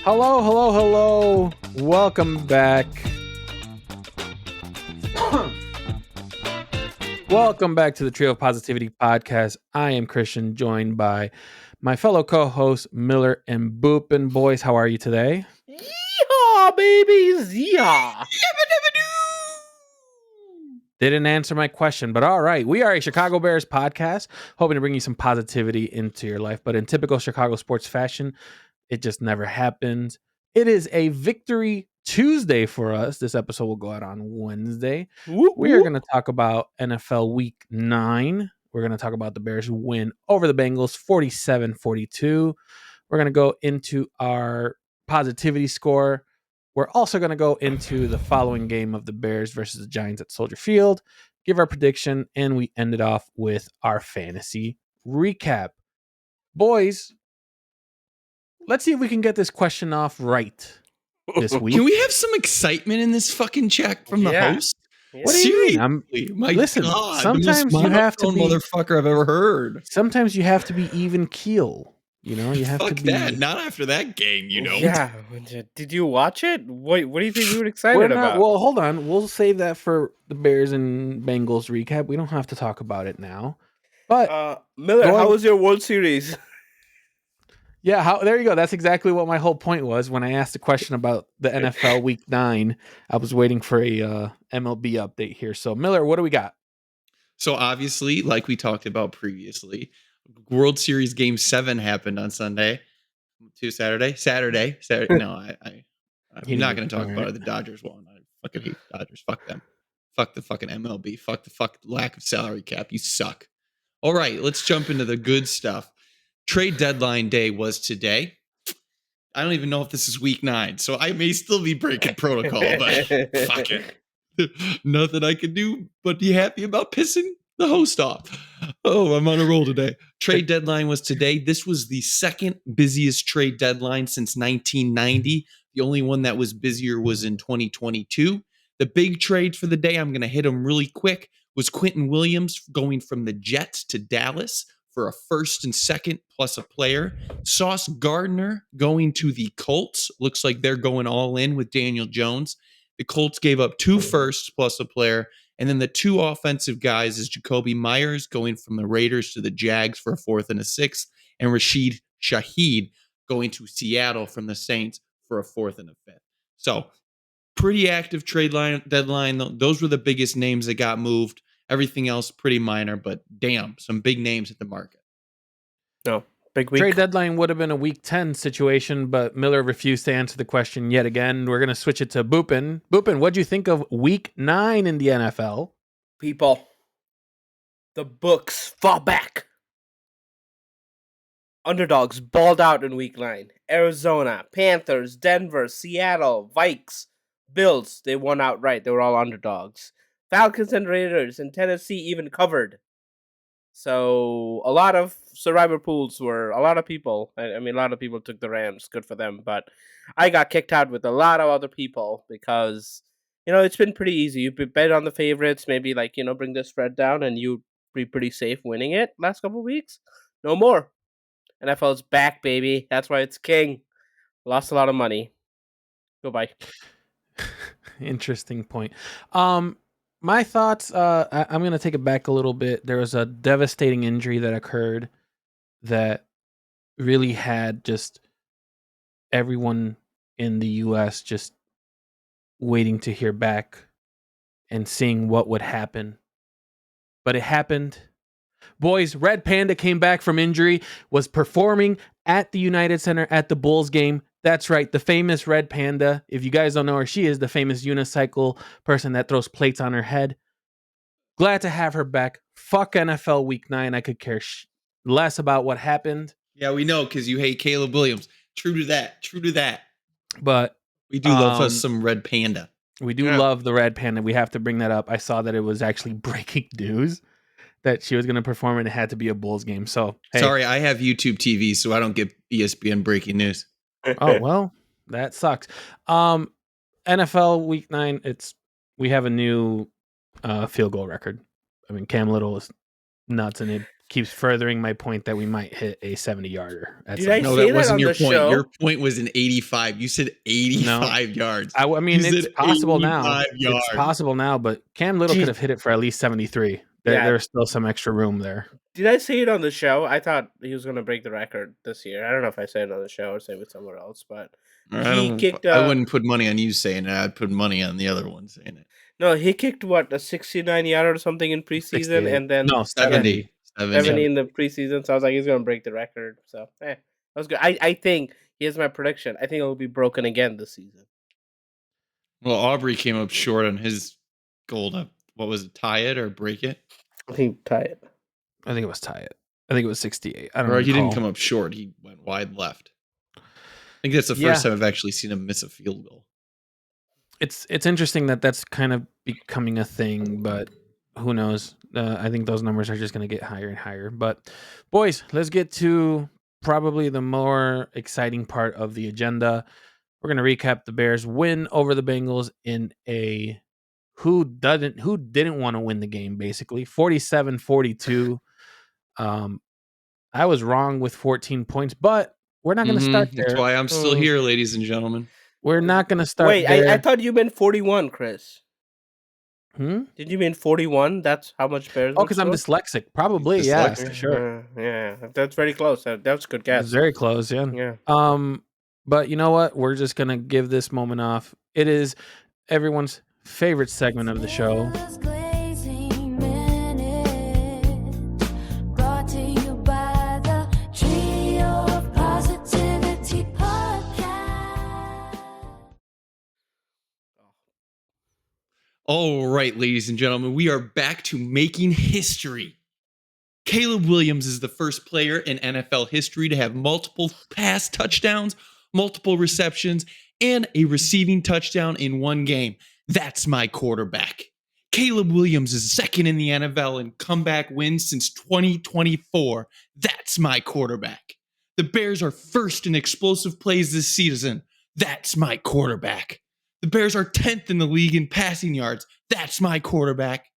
Hello, hello, hello. Welcome back. Welcome back to the Trio of Positivity podcast. I am Christian, joined by my fellow co-hosts Miller and Boopin. Boys, how are you today? Yeehaw, babies! Yeehaw! Didn't answer my question, but all right. We are a Chicago Bears podcast, hoping to bring you some positivity into your life. But in typical Chicago sports fashion, it just never happens. It is a Victory Tuesday for us. This episode will go out on Wednesday. We are going to talk about NFL Week 9. We're going to talk about the Bears win over the Bengals 47-42. We're going to go into our positivity score. We're also going to go into the following game of the Bears versus the Giants at Soldier Field, give our prediction, and we end it off with our fantasy recap. Boys, let's see if we can get this question off right this week. Can we have some excitement in this fucking check from the host? What do you mean? Listen, God, sometimes the most you have to be motherfucker I've ever heard. Sometimes you have to be even keel. You know, you have Fuck to be that. Not after that game, you know. Yeah. Did you watch it? What do you think we were excited about? Well, hold on. We'll save that for the Bears and Bengals recap. We don't have to talk about it now. But Miller, how was your World Series? Yeah, there you go. That's exactly what my whole point was when I asked a question about the NFL Week 9. I was waiting for a MLB update here. So, Miller, what do we got? So, obviously, like we talked about previously, World Series Game 7 happened on Sunday. Saturday. No, I'm not going to talk about it. The Dodgers won. I fucking hate the Dodgers. Fuck them. Fuck the fucking MLB. Fuck the lack of salary cap. You suck. All right, let's jump into the good stuff. Trade deadline day was today. I don't even know if this is week 9, so I may still be breaking protocol, but fuck it. Nothing I can do but be happy about pissing the host off. Oh, I'm on a roll today. Trade deadline was today. This was the second busiest trade deadline since 1990. The only one that was busier was in 2022. The big trade for the day, I'm going to hit them really quick, was Quentin Williams going from the Jets to Dallas for a first and second plus a player. Sauce Gardner going to the Colts. Looks like they're going all in with Daniel Jones. The Colts gave up 2 firsts plus a player. And then the 2 offensive guys is Jacoby Myers going from the Raiders to the Jags for a 4th and a 6th. And Rashid Shaheed going to Seattle from the Saints for a 4th and a 5th. So pretty active trade deadline. Those were the biggest names that got moved. Everything else pretty minor, but damn, some big names at the market. No, big week. Trade deadline would have been a week 10 situation, but Miller refused to answer the question yet again. We're going to switch it to Boopin. Boopin, what do you think of week 9 in the NFL? People, the books fall back. Underdogs balled out in week 9. Arizona, Panthers, Denver, Seattle, Vikes, Bills, they won outright. They were all underdogs. Falcons and Raiders and Tennessee even covered. So a lot of survivor pools were a lot of people. I mean, a lot of people took the Rams. Good for them. But I got kicked out with a lot of other people because, it's been pretty easy. You bet on the favorites, maybe bring the spread down and you'd be pretty safe winning it last couple of weeks. No more. NFL's back, baby. That's why it's king. Lost a lot of money. Goodbye. Interesting point. My thoughts, I'm going to take it back a little bit. There was a devastating injury that occurred that really had just everyone in the U.S. just waiting to hear back and seeing what would happen. But it happened. Boys, Red Panda came back from injury, was performing at the United Center at the Bulls game. That's right, the famous Red Panda. If you guys don't know her, she is the famous unicycle person that throws plates on her head. Glad to have her back. Fuck NFL Week 9. I could care less about what happened. Yeah, we know because you hate Caleb Williams. True to that. But we do love us some Red Panda. We do love the Red Panda. We have to bring that up. I saw that it was actually breaking news that she was going to perform and it had to be a Bulls game. So, hey. Sorry, I have YouTube TV, so I don't get ESPN breaking news. Oh, well, that sucks. NFL Week 9, we have a new field goal record. I mean, Cam Little is nuts, and it keeps furthering my point that we might hit a 70-yarder. Did I No, say that that wasn't on your the point. show? Your point was an 85. You said 85 yards. I mean, you it's said possible now. 85 yards. It's possible now, but Cam Little could have hit it for at least 73. There's still some extra room there. Did I say it on the show? I thought he was going to break the record this year. I don't know if I said it on the show or say it with somewhere else, but I wouldn't put money on you saying it. I'd put money on the other one saying it. No, he kicked a 69-yarder or something in preseason, and then 70 in the preseason. So I was like, he's going to break the record. So that was good. I think here's my prediction. I think it will be broken again this season. Well, Aubrey came up short on his goal to, what was it, tie it or break it? I think tie it. I think it was tie it. I think it was 68. I don't know. Or he didn't come up short. He went wide left. I think that's the first time I've actually seen him miss a field goal. It's interesting that that's kind of becoming a thing, but who knows? I think those numbers are just going to get higher and higher. But boys, let's get to probably the more exciting part of the agenda. We're going to recap the Bears' win over the Bengals in a who didn't want to win the game, basically 47-42. I was wrong with 14 points, but we're not going to start there. That's why I'm still here, ladies and gentlemen. We're not going to start Wait, there. I thought you meant 41, Chris. Did you mean 41? That's how much Bears? Oh, because I'm dyslexic. Probably, yeah, sure. Yeah, that's very close. That's a good guess. It's very close, yeah. But you know what? We're just gonna give this moment off. It is everyone's favorite segment of the show. All right, ladies and gentlemen, we are back to making history. Caleb Williams is the first player in NFL history to have multiple pass touchdowns, multiple receptions, and a receiving touchdown in one game. That's my quarterback. Caleb Williams is second in the NFL in comeback wins since 2024. That's my quarterback. The Bears are first in explosive plays this season. That's my quarterback. The Bears are 10th in the league in passing yards. That's my quarterback.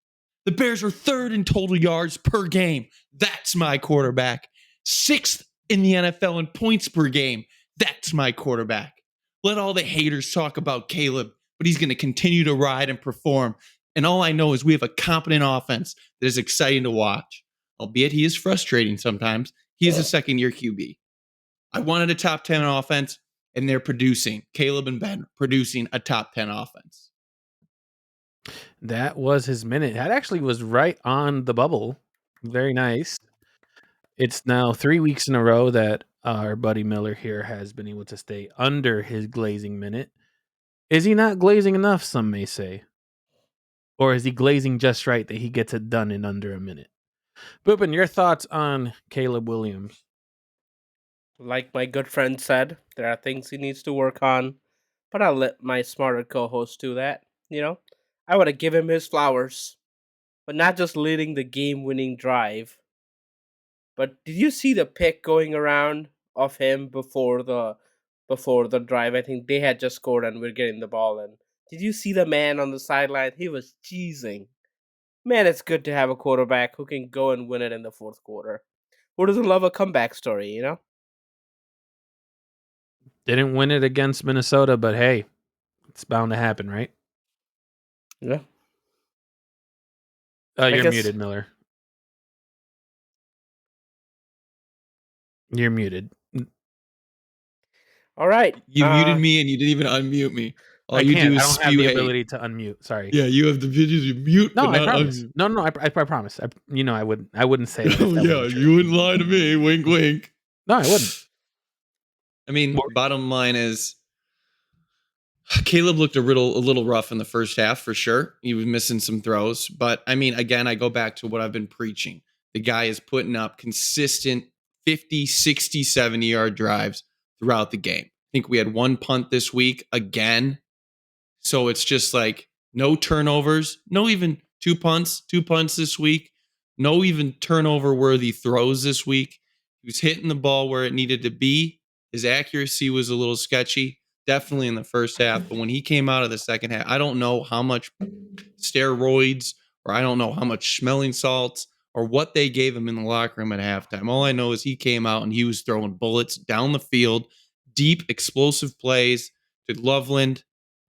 The Bears are third in total yards per game. That's my quarterback. 6th in the NFL in points per game. That's my quarterback. Let all the haters talk about Caleb, but he's going to continue to ride and perform. And all I know is we have a competent offense that is exciting to watch. Albeit he is frustrating sometimes. He is a second-year QB. I wanted a top 10 offense, and they're producing. Caleb and Ben producing a top 10 offense. That was his minute. That actually was right on the bubble. Very nice. It's now 3 weeks in a row that our buddy Miller here has been able to stay under his glazing minute. Is he not glazing enough, some may say? Or is he glazing just right that he gets it done in under a minute? Boopin, your thoughts on Caleb Williams? Like my good friend said, there are things he needs to work on, but I'll let my smarter co-host do that. I want to give him his flowers, but not just leading the game-winning drive. But did you see the pick going around of him before the drive? I think they had just scored and we're getting the ball. And did you see the man on the sideline? He was cheesing. Man, it's good to have a quarterback who can go and win it in the fourth quarter. Who doesn't love a comeback story, Didn't win it against Minnesota, but hey, it's bound to happen, right? Yeah. You're muted, Miller. You're muted. All right. You muted me and you didn't even unmute me. All I don't have the ability to unmute. Sorry. Yeah, you have the ability to mute. No, I promise. No, I promise. I wouldn't say that. You wouldn't lie to me. Wink, wink. No, I wouldn't. I mean, bottom line is Caleb looked a little rough in the first half for sure. He was missing some throws. But I mean, again, I go back to what I've been preaching. The guy is putting up consistent 50, 60, 70-yard drives throughout the game. I think we had one punt this week again. So it's just like no turnovers, no even two punts this week, no even turnover-worthy throws this week. He was hitting the ball where it needed to be. His accuracy was a little sketchy, definitely in the first half. But when he came out of the second half, I don't know how much steroids or I don't know how much smelling salts or what they gave him in the locker room at halftime. All I know is he came out and he was throwing bullets down the field, deep, explosive plays to Loveland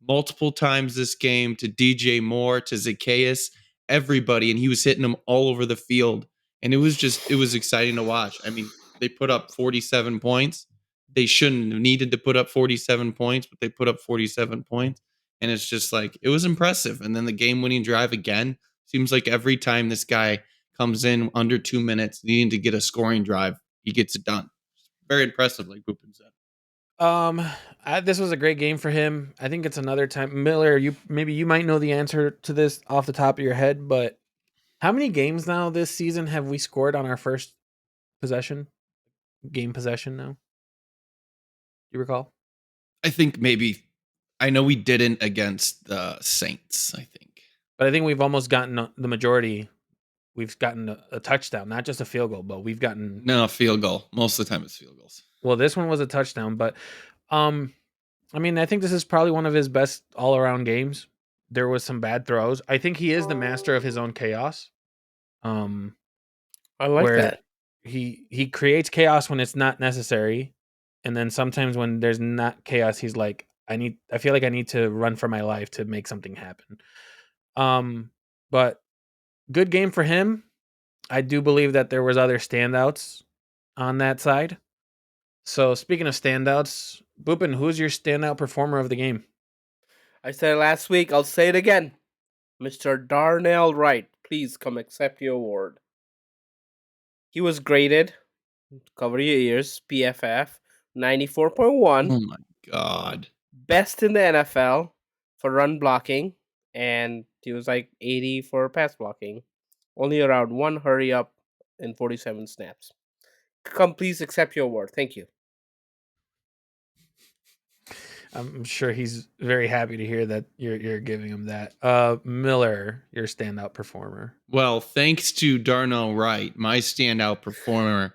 multiple times this game, to DJ Moore, to Zacchaeus, everybody. And he was hitting them all over the field. And it was exciting to watch. I mean, they put up 47 points. They shouldn't have needed to put up 47 points, but they put up 47 points. And it's just like, it was impressive. And then the game winning drive again, seems like every time this guy comes in under 2 minutes, needing to get a scoring drive, he gets it done. Very impressive, like Boopin said. This was a great game for him. I think it's another time. Miller, you might know the answer to this off the top of your head, but how many games now this season have we scored on our first game possession now? Do you recall? I think maybe, I know we didn't against the Saints, I think. But I think we've almost gotten the majority. We've gotten a touchdown, not just a field goal, but we've gotten No, field goal. Most of the time it's field goals. Well, this one was a touchdown, but I mean, I think this is probably one of his best all-around games. There was some bad throws. I think he is the master of his own chaos. I like Where that. he creates chaos when it's not necessary, and then sometimes when there's not chaos, he's like, I feel like I need to run for my life to make something happen. But good game for him. I do believe that there was other standouts on that side. So speaking of standouts, Boopin, who's your standout performer of the game? I said it last week. I'll say it again. Mr. Darnell Wright, please come accept your award. He was graded, cover your ears, PFF 94.1. Oh my God. Best in the NFL for run blocking, and he was like 80 for pass blocking. Only around one hurry up in 47 snaps. Come, please accept your award. Thank you. I'm sure he's very happy to hear that you're giving him that. Miller, your standout performer. Well, thanks to Darnell Wright, my standout performer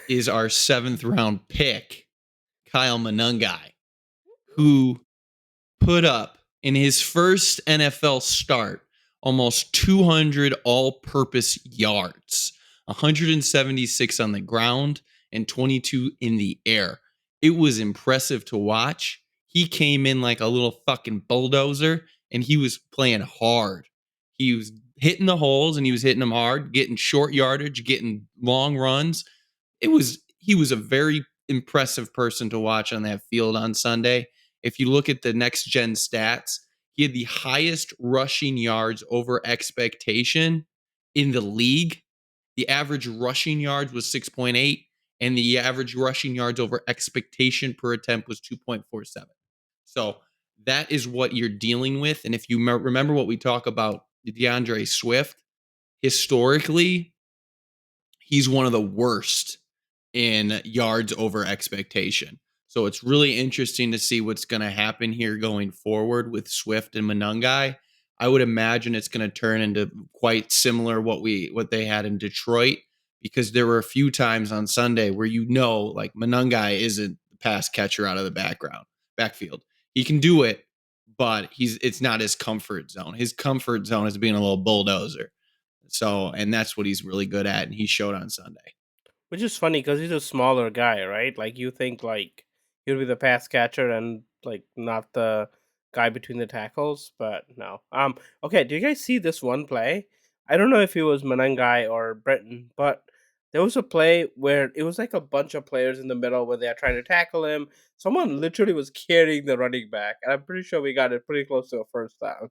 is our 7th round pick, Kyle Monungai, who put up in his first NFL start almost 200 all-purpose yards, 176 on the ground and 22 in the air. It was impressive to watch. He came in like a little fucking bulldozer and he was playing hard. He was hitting the holes and he was hitting them hard, getting short yardage, getting long runs. He was a very impressive person to watch on that field on Sunday. If you look at the next gen stats, he had the highest rushing yards over expectation in the league. The average rushing yards was 6.8, and the average rushing yards over expectation per attempt was 2.47. So that is what you're dealing with. And if you remember what we talk about DeAndre Swift, historically, he's one of the worst in yards over expectation. So it's really interesting to see what's going to happen here going forward with Swift and Monungai. I would imagine it's going to turn into quite similar what they had in Detroit, because there were a few times on Sunday where like Monungai isn't the pass catcher out of the backfield. He can do it, but it's not his comfort zone. His comfort zone is being a little bulldozer. So, and that's what he's really good at, and he showed on Sunday. Which is funny because he's a smaller guy, right? Like you think like he'll be the pass catcher and like not the guy between the tackles, but no. Okay, do you guys see this one play? I don't know if it was Manangai or Breton, but there was a play where it was like a bunch of players in the middle where they're trying to tackle him. Someone literally was carrying the running back, and I'm pretty sure we got it pretty close to a first down.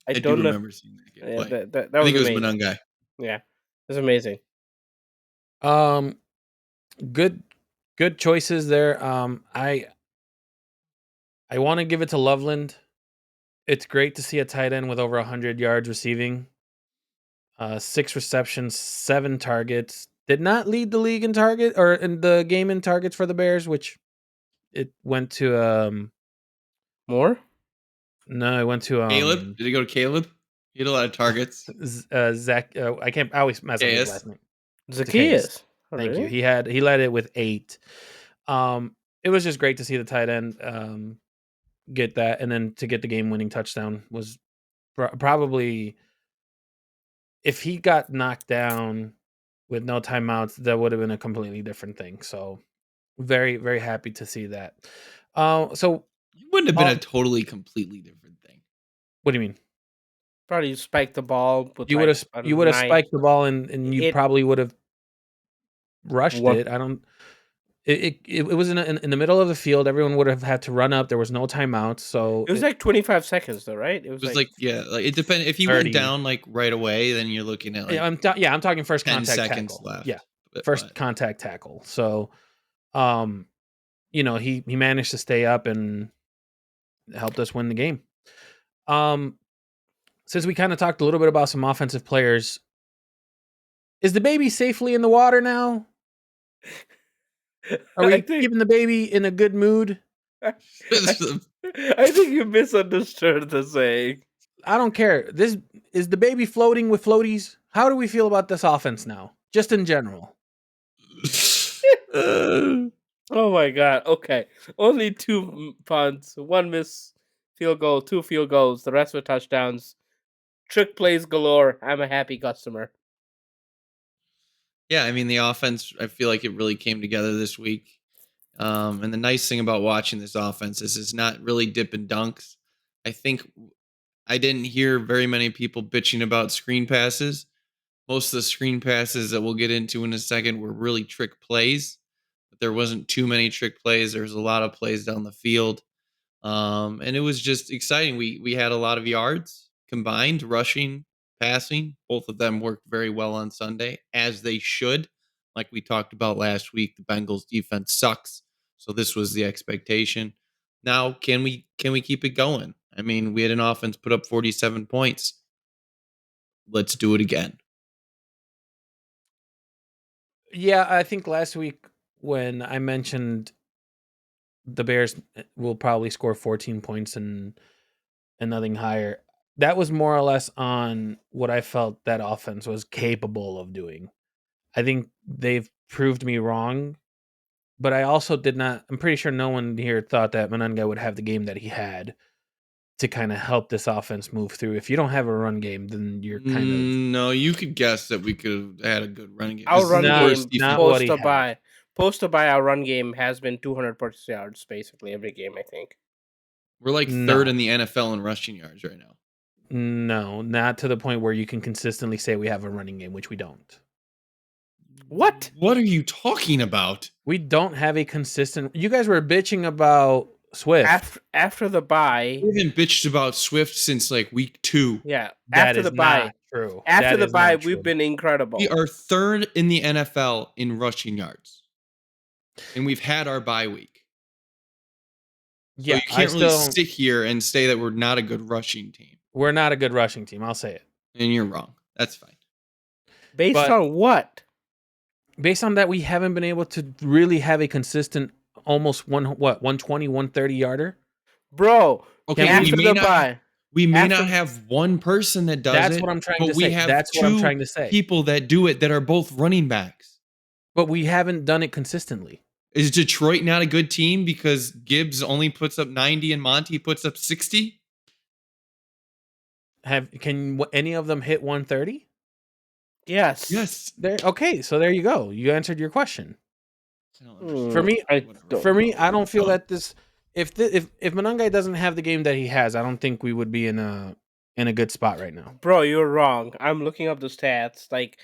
I I do don't know. remember seeing that game Yeah, play. that I was think it was amazing. Monungai. Yeah, it was amazing. Good choices there. I want to give it to Loveland. It's great to see a tight end with over 100 yards receiving. 6 receptions, 7 targets. Did not lead the league in the game in targets for the Bears, which it went to More? No, it went to Caleb? Did he go to Caleb? He had a lot of targets. Zach. I always mess up his Zacchaeus. last name. Zacchaeus. Oh, Thank you. really? He led it with 8. It was just great to see the tight end get that, and then to get the game-winning touchdown was probably if he got knocked down with no timeouts, that would have been a completely different thing. So very, very happy to see that. So It wouldn't have been a totally, completely different thing. what do you mean? Probably you spiked the ball with You would have a you would have 9. spiked the ball and you It probably would have rushed one. it. I don't. It was in the middle of the field. Everyone would have had to run up. There was no timeouts, so It was like 25 seconds though, right? It was It was like like it depends. If he went 30. down like right away, then you're looking at like I'm talking first 10 contact seconds tackle. left. Yeah, But first contact tackle. So, he managed to stay up and helped us win the game. Since we kind of talked a little bit about some offensive players, is the baby safely in the water now? Are I we think keeping the baby in a good mood? I, I think you misunderstood the saying. I don't care. This is the baby floating with floaties. How do we feel about this offense now? Just in general. Oh my god. Okay. Only 2 punts, 1 miss field goal, 2 field goals, the rest were touchdowns. Trick plays galore. I'm a happy customer. Yeah, I mean the offense. I feel like it really came together this week. And the nice thing about watching this offense is it's not really dip and dunks. I think I didn't hear very many people bitching about screen passes. Most of the screen passes that we'll get into in a second were really trick plays, but there wasn't too many trick plays. There was a lot of plays down the field. And it was just exciting. We had a lot of yards combined, rushing, passing. Both of them worked very well on Sunday, as they should. Like we talked about last week, the Bengals defense sucks. So this was the expectation. Now, can we keep it going? I mean, we had an offense put up 47 points. Let's do it again. Yeah, I think last week when I mentioned the Bears will probably score 14 points and nothing higher, that was more or less on what I felt that offense was capable of doing. I think they've proved me wrong, but I also did not. I'm pretty sure no one here thought that Mananga would have the game that he had to kind of help this offense move through. If you don't have a run game, then you're kind of No, you could guess that we could have had a good running game. Our This is run the not worst game defense. not what he had. post to buy our run game has been 200 plus yards basically every game, I think. We're like No. third in the NFL in rushing yards right now. No, not to the point where you can consistently say we have a running game, which we don't. What? What are you talking about? We don't have a consistent. You guys were bitching about Swift. After the bye, We haven't bitched about Swift since like week 2. yeah. That After is the bye, not true. after That the is bye, not we've true. been incredible. We are third in the NFL in rushing yards. And we've had our bye week. So Yeah, you I can't really still. sit here and say that we're not a good rushing team. We're not a good rushing team. I'll say it. And you're wrong. That's fine. Based but- on what? Based on that, we haven't been able to really have a consistent, almost 120, 130 yarder. Bro, Okay, after the bye. We may After- not have one person that does That's it. what I'm trying but to we say. have That's what I'm trying to say. people that do it that are both running backs. But we haven't done it consistently. Is Detroit not a good team because Gibbs only puts up 90 and Monty puts up 60? Can any of them hit 130? Yes. Yes. Okay, so there you go. You answered your question. I don't understand. For me, I I don't feel that this. If Manangai doesn't have the game that he has, I don't think we would be in a good spot right now. Bro, you're wrong. I'm looking up the stats. Like,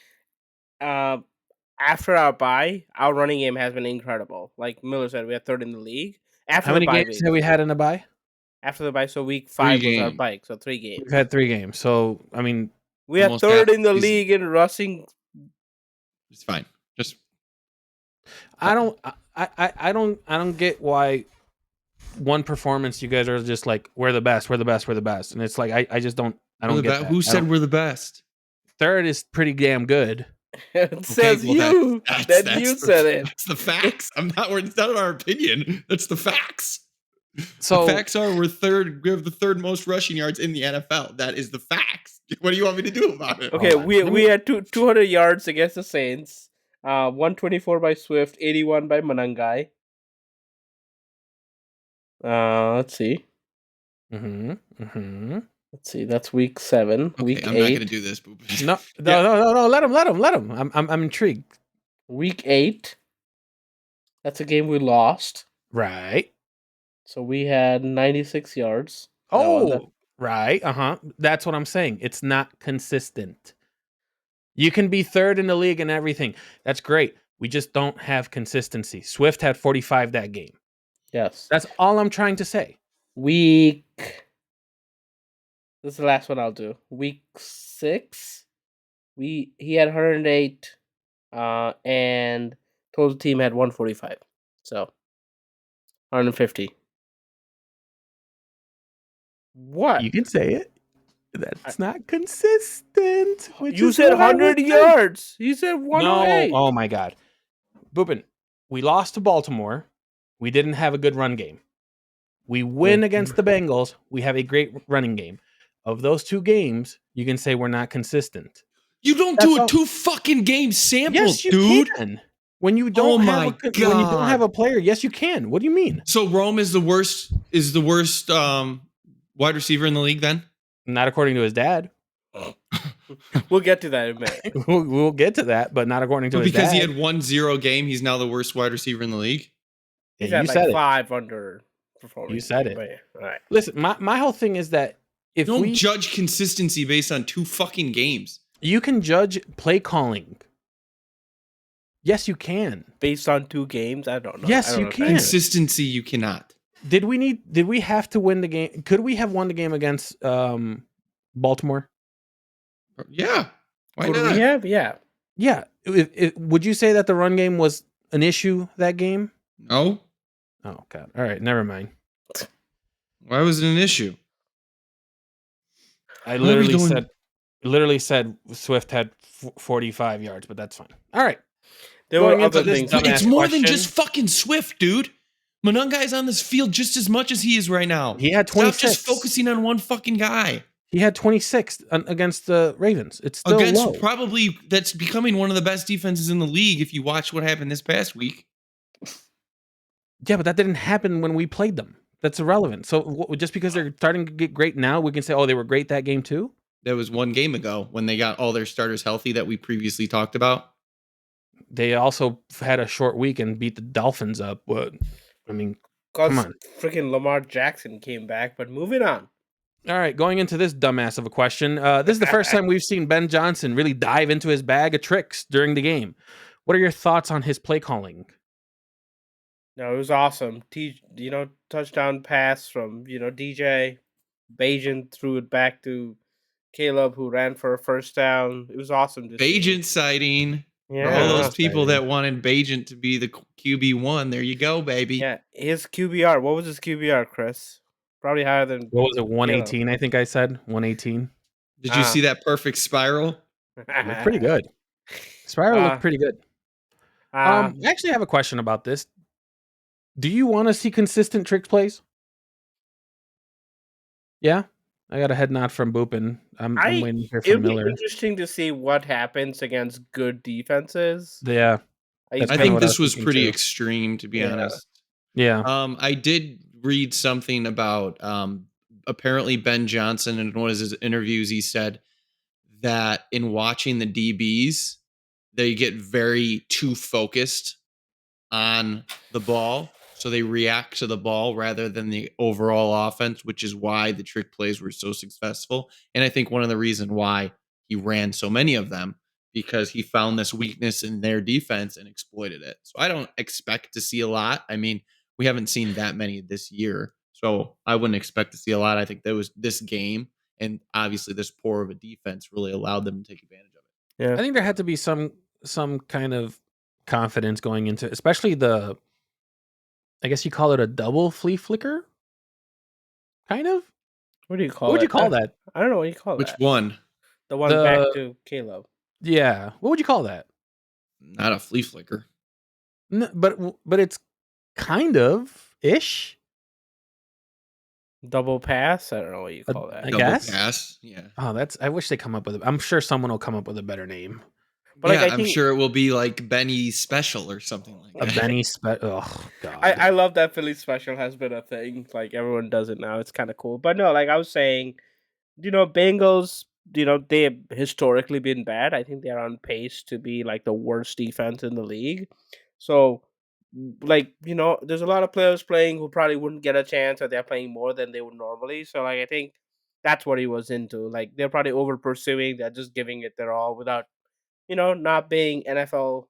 after our bye, our running game has been incredible. Like Miller said, we are third in the league. After How many the bye games week. have we had in a bye? After the bye, so week 5 was our games. bye, so 3 games. We've had 3 games. So I mean, We are Almost third half in the the season. league in rushing. It's fine. Just I don't get why one performance you guys are just like we're the best, and it's like I just don't get that. Who said we're the best? Third is pretty damn good. It says well, you. that's You said it. That's the facts. It's not our opinion. That's the facts. So the facts are we're third. We have the third most rushing yards in the NFL. That is the facts. What do you want me to do about it? Okay, Hold on. we had 200 yards against the Saints. 124 by Swift, 81 by Manangai. Let's see. Let's see. That's week 7. Okay, Week I'm 8. not going to do this. No. Yeah. Let him. I'm intrigued. Week 8. That's a game we lost. Right. So we had 96 yards. Oh, right. That's what I'm saying. It's not consistent. You can be third in the league and everything. That's great. We just don't have consistency. Swift had 45 that game. Yes. That's all I'm trying to say. Week. This is the last one I'll do. Week 6. He had 108. And total team had 145. So 150. What? You can say it. That's not consistent. Which You is said what I would 100 say. yards. You said No. 108. Oh my God. Boopin, we lost to Baltimore. We didn't have a good run game. We win against the Bengals. We have a great running game. Of those 2 games, you can say we're not consistent. You don't That's do a all. 2 fucking game sample, Yes, you dude. can. When you don't have my when you don't have God. a player, yes, you can. What do you mean? So Rome is the worst wide receiver in the league then? Not according to his dad. We'll get to that in a minute. We'll get to that, but not according to But his because dad. he had 1-0 game, he's now the worst wide receiver in the league. He's Yeah, at you like said it. 5 under performing. You said it. But yeah, all right. Listen, my whole thing is that if Don't judge consistency based on 2 fucking games. you can judge play calling. Yes, you can. Based on 2 games, I don't know. Yes, I don't you know if can. that's- Consistency, you cannot. Did we have to win the game? Could we have won the game against Baltimore? Yeah. Why Could not? we have? Yeah. Yeah. Would you say that the run game was an issue that game? No. Oh God. All right, never mind. Why was it an issue? I What are we doing? literally said Swift had 45 yards, but that's fine. All right. There Going were into other this things. dumbass It's more question. than just fucking Swift, dude. Monungai's on this field just as much as he is right now. He had Stop 26. just focusing on one fucking guy. He had 26 against the Ravens. It's still Against low. probably that's becoming one of the best defenses in the league if you watch what happened this past week. Yeah, but that didn't happen when we played them. That's irrelevant. So just because they're starting to get great now, we can say, oh, they were great that game too? That was one game ago when they got all their starters healthy that we previously talked about. They also had a short week and beat the Dolphins up. But I mean, come Because on. freaking Lamar Jackson came back, but moving on. All right, going into this dumbass of a question. This is the first time we've seen Ben Johnson really dive into his bag of tricks during the game. What are your thoughts on his play calling? No, it was awesome. Touchdown pass from, DJ. Bajan threw it back to Caleb, who ran for a first down. It was awesome to see. Bajent sighting. Yeah. For all those Yeah. people that wanted Bajent to be the QB1, there you go, baby. Yeah, his QBR. What was his QBR, Chris? Probably higher than. What was it, 118, I think I said? 118? Did you see that perfect spiral? Looked pretty good. Spiral looked pretty good. I actually have a question about this. Do you want to see consistent trick plays? Yeah? I got a head nod from Boopin. I'm waiting to hear It'll from be Miller. interesting to see what happens against good defenses. Yeah. I kinda think what I this was was pretty thinking, too. extreme, to be honest. Yeah. I did read something about apparently Ben Johnson in one of his interviews. He said that in watching the DBs, they get very too focused on the ball, so they react to the ball rather than the overall offense, which is why the trick plays were so successful. And I think one of the reasons why he ran so many of them, because he found this weakness in their defense and exploited it. So I don't expect to see a lot. I mean, we haven't seen that many this year, so I wouldn't expect to see a lot. I think there was this game, and obviously this poor of a defense really allowed them to take advantage of it. Yeah. I think there had to be some kind of confidence going into, especially I guess you call it a double flea flicker? Kind of? What do you call What would it? you call that? I don't know what you call Which that. one? The one back to Caleb. Yeah. What would you call that? Not a flea flicker. No, but it's kind of ish. Double pass? I don't know what you call that. I Double guess. pass. Yeah. Oh, I wish they come up with I'm sure someone will come up with a better name. But yeah, like, I I'm think sure it will be like Benny Special or something like A that. Benny oh god. I love that Philly special has been a thing. Like everyone does it now. It's kind of cool. But no, like I was saying, Bengals, they've historically been bad. I think they're on pace to be like the worst defense in the league. So, like, there's a lot of players playing who probably wouldn't get a chance, or they're playing more than they would normally. So, like, I think that's what he was into. Like, they're probably over pursuing, they're just giving it their all without, not being NFL,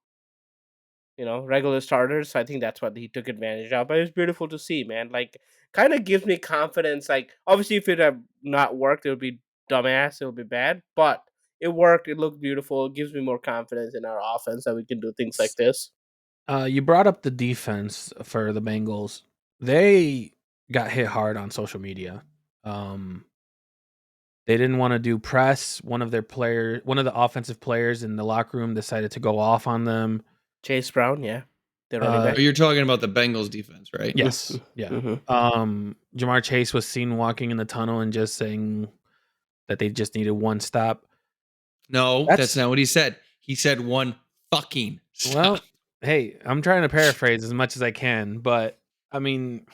regular starters. So I think that's what he took advantage of. But it was beautiful to see, man. Like, kind of gives me confidence. Like, obviously, if it had not worked, it would be dumbass. It would be bad. But it worked. It looked beautiful. It gives me more confidence in our offense that we can do things like this. You brought up the defense for the Bengals. They got hit hard on social media. They didn't want to do press. One of the offensive players in the locker room decided to go off on them. Chase Brown, yeah, the running back. You're talking about the Bengals defense, right? Yes, yeah. Jamar Chase was seen walking in the tunnel and just saying that they just needed one stop. No, that's not what he said. He said one fucking stop. Well, hey, I'm trying to paraphrase as much as I can, but I mean,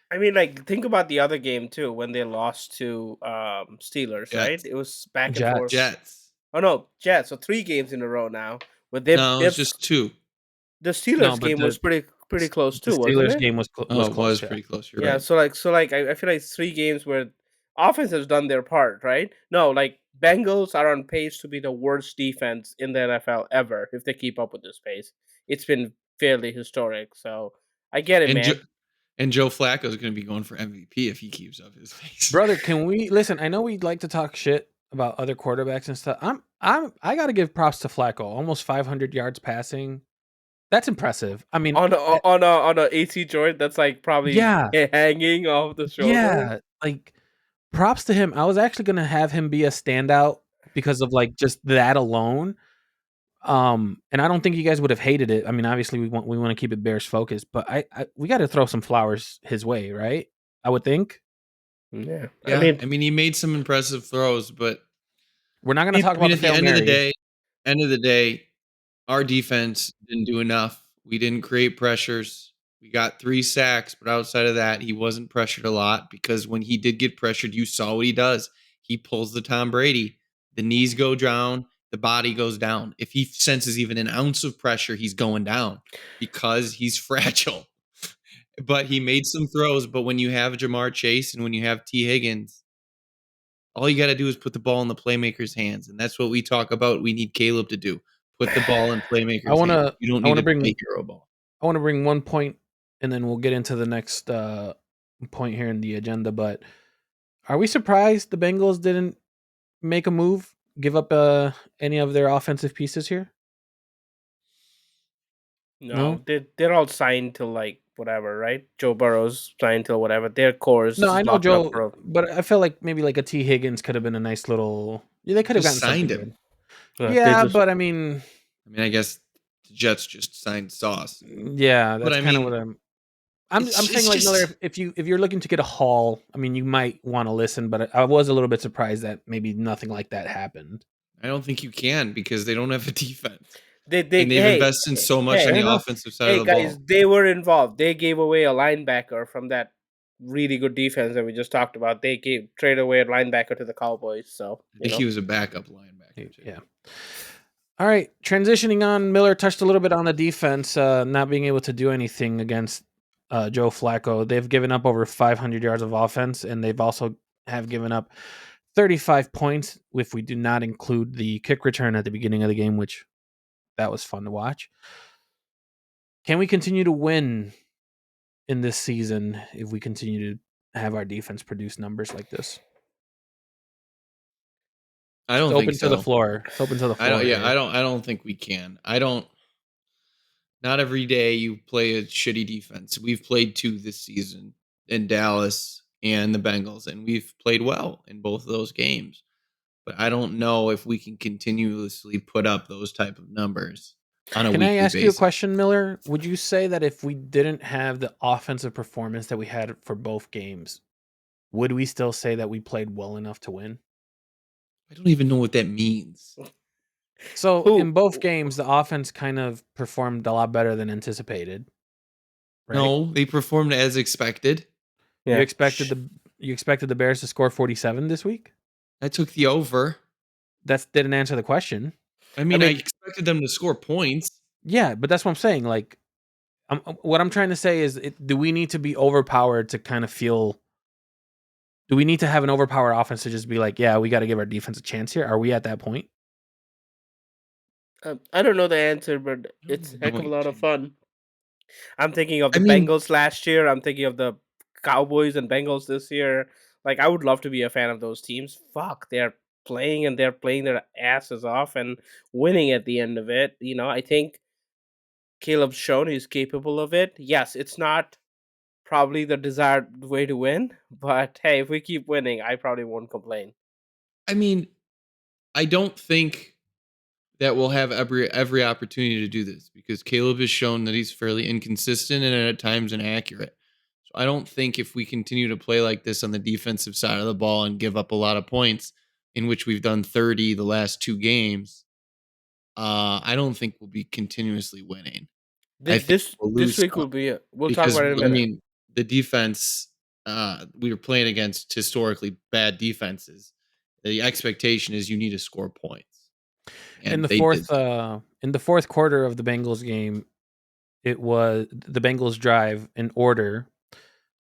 like, think about the other game too when they lost to Steelers, Jets. right? It was back and forth. Jets. Oh no, Jets. So 3 games in a row now. But it's just 2. The Steelers game was pretty close too, wasn't it? The Steelers game was close. It was pretty close. You're yeah, right. so I feel like 3 games where offense has done their part, right? No, like, Bengals are on pace to be the worst defense in the NFL ever if they keep up with this pace. It's been fairly historic, so I get it, man. And Joe Flacco is going to be going for MVP if he keeps up his pace. Brother, can we listen? I know we'd like to talk shit about other quarterbacks and stuff. I got to give props to Flacco. Almost 500 yards passing. That's impressive. I mean, on a AC joint that's like probably hanging off the shoulder. Yeah, like, props to him. I was actually gonna have him be a standout because of, like, just that alone. And I don't think you guys would have hated it. I mean, obviously we want to keep it Bears focused, but we got to throw some flowers his way, right? I would think. Yeah. I mean, he made some impressive throws, but we're not going to talk about at the end of the day, our defense didn't do enough. We didn't create pressures. We got 3 sacks, but outside of that, he wasn't pressured a lot because when he did get pressured, you saw what he does. He pulls the Tom Brady. The knees go down, the body goes down. If he senses even an ounce of pressure, he's going down because he's fragile. But he made some throws. But when you have Jamar Chase and when you have T. Higgins, all you got to do is put the ball in the playmaker's hands. And that's what we talk about. We need Caleb to do. Put the ball in playmakers' hands. You don't need to play hero ball. I want to bring one point, and then we'll get into the next point here in the agenda. But are we surprised the Bengals didn't make a move, give up any of their offensive pieces here? No? They're all signed to, like, whatever, right? Joe Burrow's signed to whatever. Their core is. No, I know Joe, but I feel like maybe like a T. Higgins could have been a nice little. Yeah, they could have gotten signed him. Yeah, but I mean, I guess the Jets just signed Sauce. Yeah, that's kind of what I'm saying. Like, Miller, if you're looking to get a haul, I mean, you might want to listen, but I was a little bit surprised that maybe nothing like that happened. I don't think you can because they don't have a defense. They've invested so much on the offensive side of the ball. They were involved. They gave away a linebacker from that really good defense that we just talked about. They traded away a linebacker to the Cowboys. So I think he was a backup linebacker. Yeah. All right, transitioning on. Miller touched a little bit on the defense, not being able to do anything against Joe Flacco. They've given up over 500 yards of offense, and they've also have given up 35 points if we do not include the kick return at the beginning of the game, which that was fun to watch. Can we continue to win in this season if we continue to have our defense produce numbers like this? I don't think so. Open to the floor. It's open to the floor. I don't think we can. Not every day you play a shitty defense. We've played 2 this season in Dallas and the Bengals, and we've played well in both of those games. But I don't know if we can continuously put up those type of numbers on a weekly basis. Can I ask you a question, Miller? Would you say that if we didn't have the offensive performance that we had for both games, would we still say that we played well enough to win? I don't even know what that means. So in both games, the offense kind of performed a lot better than anticipated. Right? No, they performed as expected. Yeah. You expected the Bears to score 47 this week? I took the over. That didn't answer the question. I mean, I expected them to score points. Yeah, but that's what I'm saying. Like, what I'm trying to say is, do we need to be overpowered to kind of feel? Do we need to have an overpowered offense to just be like, yeah, we got to give our defense a chance here? Are we at that point? I don't know the answer, but it's a heck of a Going lot to. of fun. I'm thinking of I the mean, Bengals last year. I'm thinking of the Cowboys and Bengals this year. Like, I would love to be a fan of those teams. Fuck, they're playing their asses off and winning at the end of it. I think Caleb's shown he's capable of it. Yes, it's not probably the desired way to win, but hey, if we keep winning, I probably won't complain. I mean, I don't think that we'll have every opportunity to do this because Caleb has shown that he's fairly inconsistent and at times inaccurate. So I don't think if we continue to play like this on the defensive side of the ball and give up a lot of points, in which we've done 30 the last 2 games, I don't think we'll be continuously winning. I think we'll This lose week some will be. We'll talk because about it in a I minute. mean the defense. We were playing against historically bad defenses. The expectation is you need to score points, and they did so. In the fourth quarter of the Bengals game, it was the Bengals drive in order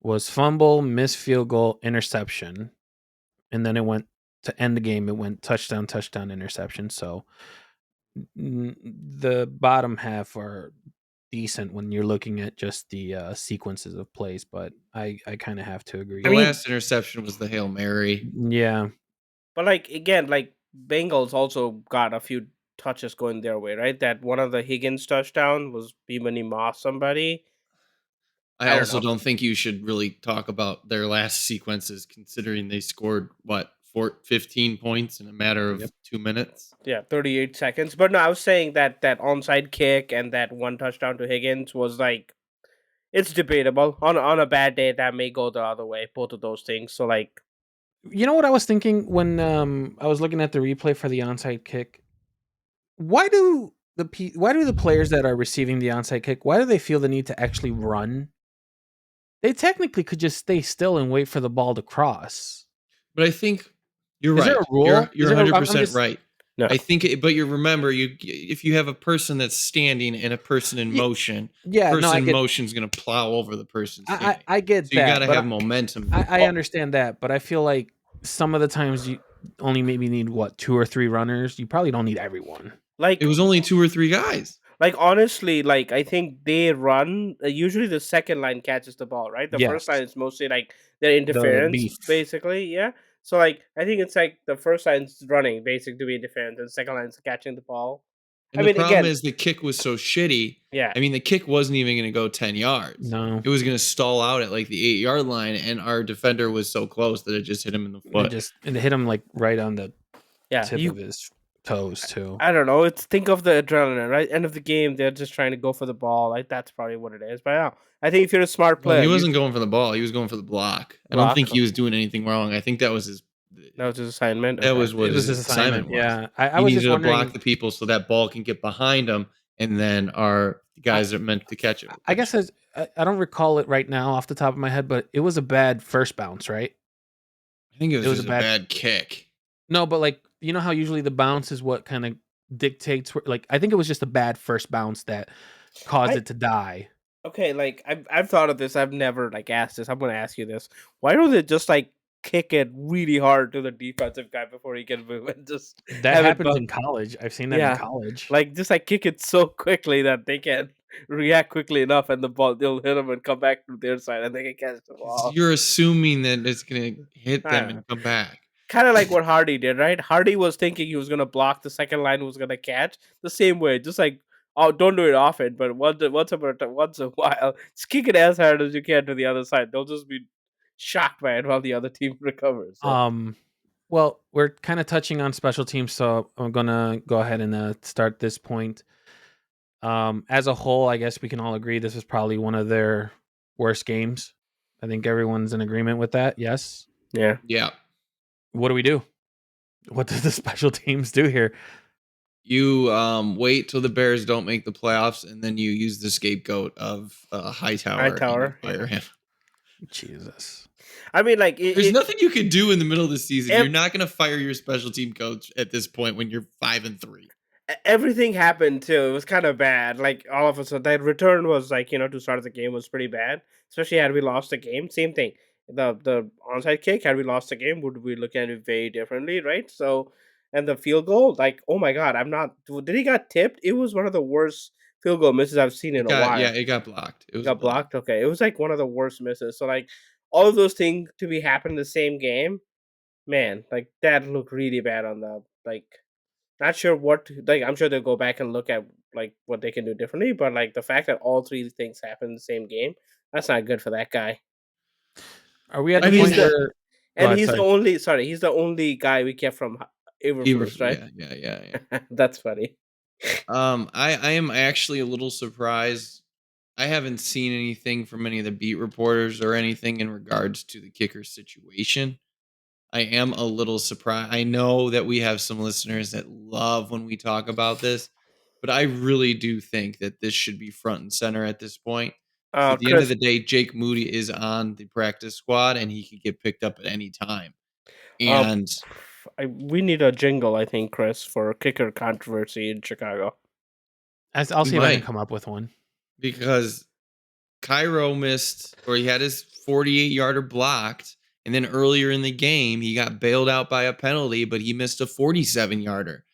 was fumble, missed field goal, interception, and then it went to end the game. It went touchdown, touchdown, interception. So the bottom half are decent when you're looking at just the sequences of plays, but I kind of have to agree. I The mean, last interception was the Hail Mary. Yeah, but like again, like Bengals also got a few touches going their way, right? That one of the Higgins touchdown was Bimani Moss somebody. I I don't also know. don't think you should really talk about their last sequences, considering they scored 15 points in a matter of yep. 2 minutes. Yeah, 38 seconds. But no, I was saying that onside kick and that one touchdown to Higgins was like it's debatable. On a bad day, that may go the other way. Both of those things. So like, You know what I was thinking when I was looking at the replay for the onside kick? Why do why do the players that are receiving the onside kick, why do they feel the need to actually run? They technically could just stay still and wait for the ball to cross. But I think you're Is there a right. You're rule? Is you're there? I'm 100% just. right. no. I think, but you remember, if you have a person that's standing and a person in motion, Yeah, no, person I in get. motion is going to plow over the person standing. I get So you got that, to but have momentum. I understand that, but I feel like some of the times you only maybe need what 2 or 3 runners. You probably don't need everyone. It Like was only 2 or 3 guys. like honestly, like I think they run. Usually, the second line catches the ball, right? The first line Yes, is mostly like their the interference, beef. basically. Yeah. So like, I think it's like the first line's running, basic to be interference, and the second line's catching the ball. I And the mean, problem again, is the kick was so shitty. yeah. I mean, the kick wasn't even going to go 10 yards. No, It was going to stall out at like the 8-yard line, and our defender was so close that it just hit him in the foot. it hit him like right on the Yeah, tip of his toes too. I don't know. It's think of the adrenaline, right? End of the game, they're just trying to go for the ball. Like that's probably what it is. But yeah, I think if you're a smart Well, player, he you wasn't going for the ball. He was going for the block. I don't think block. he was doing anything wrong. I think that was his. That was his assignment. That Okay. was what It was his his assignment assignment. was. Yeah, I He was needed just to block wondering. the people so that ball can get behind him, and then our I, guys that are meant to catch it will I catch guess it. I don't recall it right now off the top of my head, but it was a bad first bounce, right? I think it It was was a just a bad. bad kick. No, but like you know how usually the bounce is what kind of dictates. Like I think it was just a bad first bounce that caused I it to die. okay. Like I've thought of this. I've never like asked this. I'm gonna ask you this. Why don't they just like kick it really hard to the defensive guy before he can move and just That have it happens bounce? in college. I've seen that in Yeah, college. like just like kick it so quickly that they can react quickly enough, and the ball they'll hit them and come back to their side, and they can catch the Because ball. you're assuming that it's gonna hit I them don't know. and come back. Kind of like what Hardy did, right? Hardy was thinking he was gonna block, the second line was gonna catch the same way, just like oh, don't do it often, but once a while, just kick it as hard as you can to the other side. They'll just be shocked by it while the other team recovers. So Um, well, we're kind of touching on special teams, so I'm gonna go ahead and start this point. As a whole, I guess we can all agree this is probably one of their worst games. I think everyone's in agreement with that. Yes. yeah, Yeah. What do we do? What does the special teams do here? You wait till the Bears don't make the playoffs, and then you use the scapegoat of Hightower and you Hightower, fire yeah. him. Jesus. I mean, like There's nothing you can do in the middle of the season. You're ev- not going to fire your special team coach at this point when you're 5-3. everything happened too. It was kind of bad. Like all of a sudden, that return was like to start the game was pretty bad. Especially had we lost the game. Same thing. The onside kick had we lost the game, would we look at it very differently, right? So, and the field goal, like oh my god, I'm not. Did he got tipped? It was one of the worst field goal misses I've seen in a while. It got blocked. It It was a got block. blocked. Okay, it was like one of the worst misses. So like all of those things to be happening in the same game, man, like that looked really bad on the like. Not sure what like I'm sure they'll go back and look at like what they can do differently, but like the fact that all three things happen in the same game, that's not good for that guy. Are we at And the he's point the where? Go and ahead. he's the Sorry. only sorry, he's the only guy we kept from Averflus, right? Yeah. That's funny. I am actually a little surprised. I haven't seen anything from any of the beat reporters or anything in regards to the kicker situation. I am a little surprised. I know that we have some listeners that love when we talk about this, but I really do think that this should be front and center at this point. Because at the end of Chris, the day, Jake Moody is on the practice squad and he could get picked up at any time. uh, And we need a jingle, I think, Chris, for kicker controversy in Chicago. I'll we see if I can might, come up with one. because Cairo missed, or he had his 48-yarder blocked. And then earlier in the game, he got bailed out by a penalty, but he missed a 47-yarder.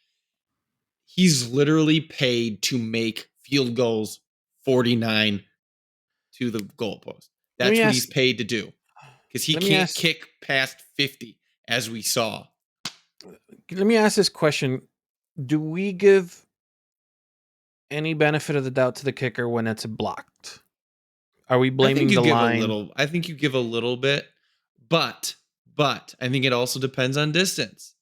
He's literally paid to make field goals 49 to the goalpost. Let me That's what he's ask. paid to do, because he Let me can't ask. kick past 50, as we saw. Let me ask this question: do we give any benefit of the doubt to the kicker when it's blocked? Are we I think blaming you the give a line? little. I think you give a little bit, but I think it also depends on distance.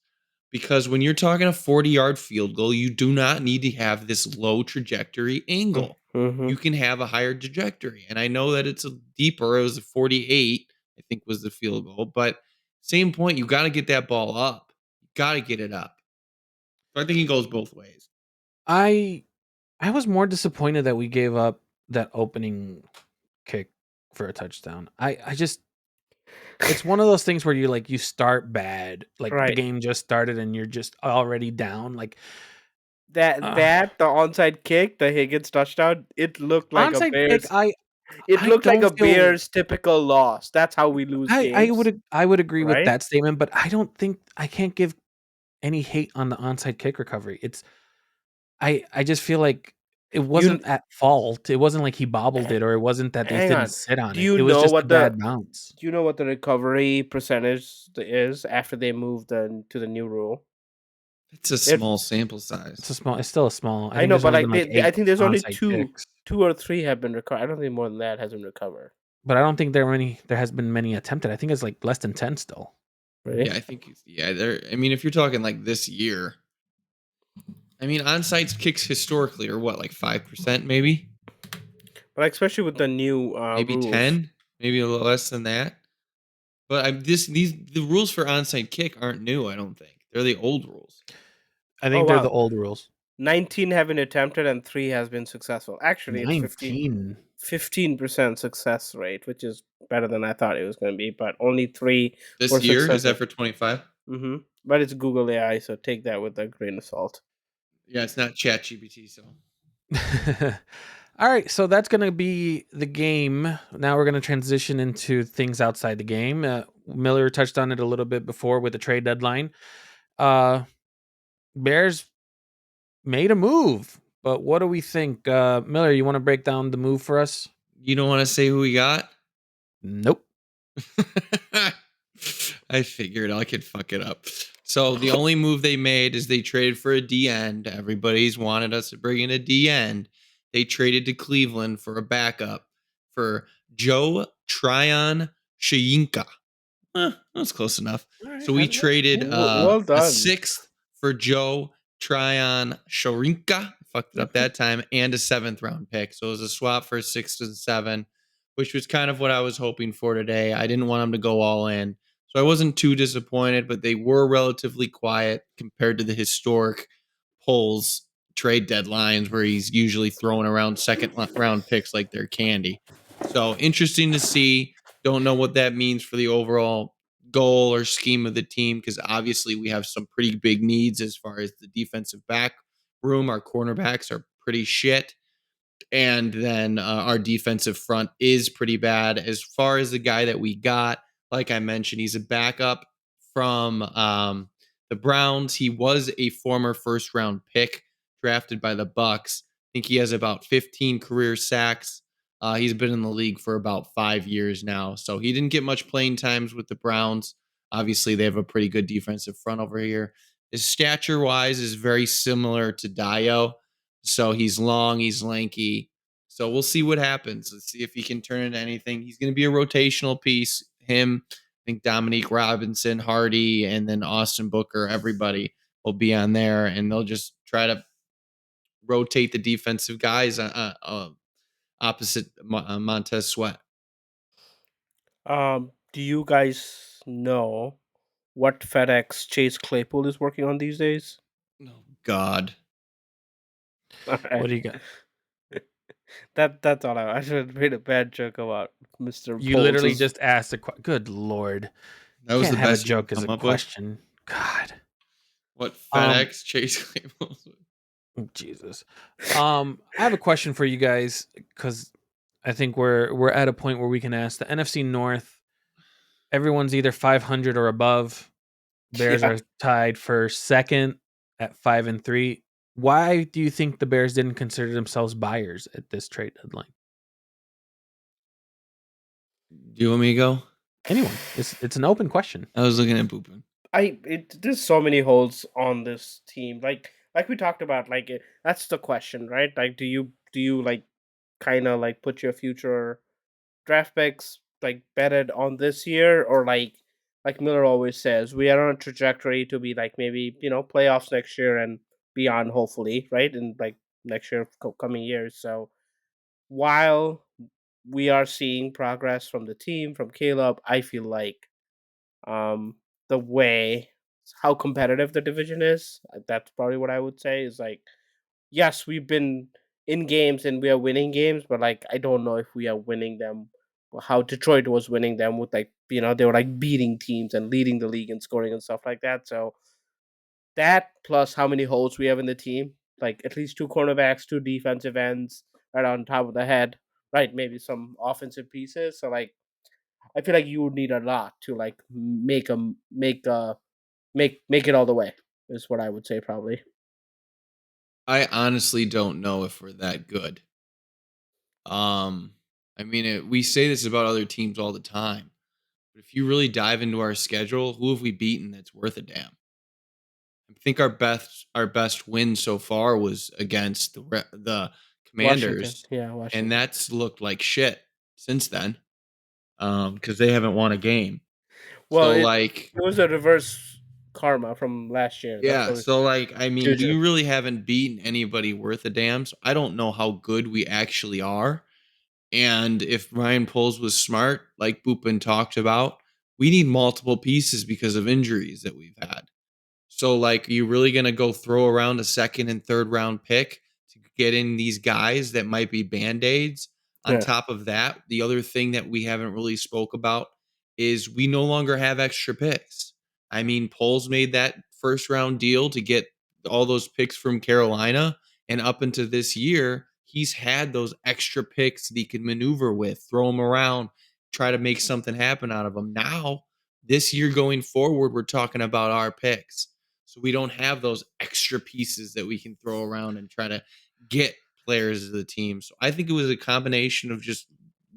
Because when you're talking a 40-yard field goal, you do not need to have this low trajectory angle. Mm-hmm. You can have a higher trajectory. And I know that it's a deeper. It was a 48, I think was the field goal. But same point, you got to get that ball up. You got to get it up. So I think it goes both ways. I was more disappointed that we gave up that opening kick for a touchdown. I just it's one of those things where you start bad, like the Right. game just started and you're just already down. Like uh, The onside kick, the Higgins touchdown, it looked like a onside kick, Bears. I It I looked like don't a feel Bears typical loss. That's how we lose games, I would agree with right? that statement, but I don't think I can't give any hate on the onside kick recovery. It's I just feel like it You wasn't at fault. It wasn't like he bobbled it, or it wasn't that they hang didn't on. sit on Do it. you It was know just a what the bad bounce. do you know what the recovery percentage is after they moved to the new rule? It's a It small sample size. It's still a small. I I think know, there's but only like been like I 8 think there's only onside two, kicks, 2 or 3 have been recovered. I don't think more than that has been recovered. but I don't think there has been many attempted. I think it's like less than 10 still. Really? Yeah, I think there. I mean, if you're talking like this year, I mean, onside kicks historically are what, like 5%, maybe? But like, especially with the new Maybe rules. 10, maybe a little less than that. But the rules for onside kick aren't new, I don't think. They're the old rules. I Oh think they're the wow. old rules. 19 have been attempted and 3 has been successful. Actually, it's 19. 15% success rate, which is better than I thought it was going to be, but only 3 were This year, is that successful. for 25? Mm-hmm. But it's Google AI, so take that with a grain of salt. Yeah, it's not ChatGPT, so. All right, so that's going to be the game. Now we're going to transition into things outside the game. Miller touched on it a little bit before with the trade deadline. Bears made a move, but what do we think? Miller, you want to break down the move for us? You don't want to say who we got? Nope. I figured I could fuck it up. So the only move they made is they traded for a D end. Everybody's wanted us to bring in a D end. They traded to Cleveland for a backup for Joe Tryon Shayinka. That's close enough. All right, So we traded Well a done. 6th for Joe Tryon Shorinka. Fucked it up that time, and a 7th round pick. So it was a swap for a 6 and 7, which was kind of what I was hoping for today. I didn't want them to go all in. So I wasn't too disappointed, but they were relatively quiet compared to the historic polls trade deadlines where he's usually throwing around second round picks like they're candy. So interesting to see. Don't know what that means for the overall goal or scheme of the team because obviously we have some pretty big needs as far as the defensive back room. Our cornerbacks are pretty shit. And then our defensive front is pretty bad. As far as the guy that we got, like I mentioned, he's a backup from the Browns. He was a former first round pick drafted by the Bucks. I think he has about 15 career sacks. He's been in the league for about 5 years now. So he didn't get much playing times with the Browns. Obviously, they have a pretty good defensive front over here. His stature wise is very similar to Dio. So he's long, he's lanky. So we'll see what happens. Let's see if he can turn into anything. He's going to be a rotational piece. Him, I think Dominique Robinson, Hardy, and then Austin Booker, everybody will be on there, and they'll just try to rotate the defensive guys opposite Montez Sweat. Do you guys know what FedEx Chase Claypool is working on these days? Oh, God. All What right. do you got? That's all I should have made a bad joke about Mr. You literally Poles. just asked a question. Good Lord. That You was can't the have a best you joke could as a come up with. question. God. What FedEx Chase Claypool? Jesus. I have a question for you guys because I think we're at a point where we can ask the NFC North. Everyone's either 500 or above. Bears Yeah. are tied for second at 5-3. Why do you think the Bears didn't consider themselves buyers at this trade deadline? Do you want me to go? Anyone? It's an open question. I was looking at Boopin. There's so many holes on this team. Like we talked about, that's the question, right? Like, do you like kind of like put your future draft picks like betted on this year, or like Miller always says, we are on a trajectory to be like maybe playoffs next year and beyond, hopefully, right? In like next year, coming years. So while we are seeing progress from the team, from Caleb, I feel like um the way how competitive the division is, that's probably what I would say is like, yes, we've been in games and we are winning games, but like I don't know if we are winning them how Detroit was winning them with like they were like beating teams and leading the league and scoring and stuff like that. So that plus how many holes we have in the team, like at least two cornerbacks, two defensive ends right on top of the head, right? Maybe some offensive pieces. So like I feel like you would need a lot to like make it all the way is what I would say probably. I honestly don't know if we're that good. I mean, we say this about other teams all the time, but if you really dive into our schedule, who have we beaten that's worth a damn? I think our best win so far was against the Washington, Commanders, yeah, and Washington. that's looked like shit since then. Because they haven't won a game. Well, So it like, it was a reverse karma from last year. That's yeah. what So like, I mean, Juju. we really haven't beaten anybody worth a damn. So I don't know how good we actually are. And if Ryan Poles was smart, like Boopin talked about, we need multiple pieces because of injuries that we've had. So, like, are you really going to go throw around a second and third round pick to get in these guys that might be band aids? On Yeah, top of that, the other thing that we haven't really spoke about is we no longer have extra picks. I mean, Poles made that first round deal to get all those picks from Carolina, and up into this year, he's had those extra picks that he could maneuver with, throw them around, try to make something happen out of them. Now, this year going forward, we're talking about our picks. So we don't have those extra pieces that we can throw around and try to get players of the team. So I think it was a combination of just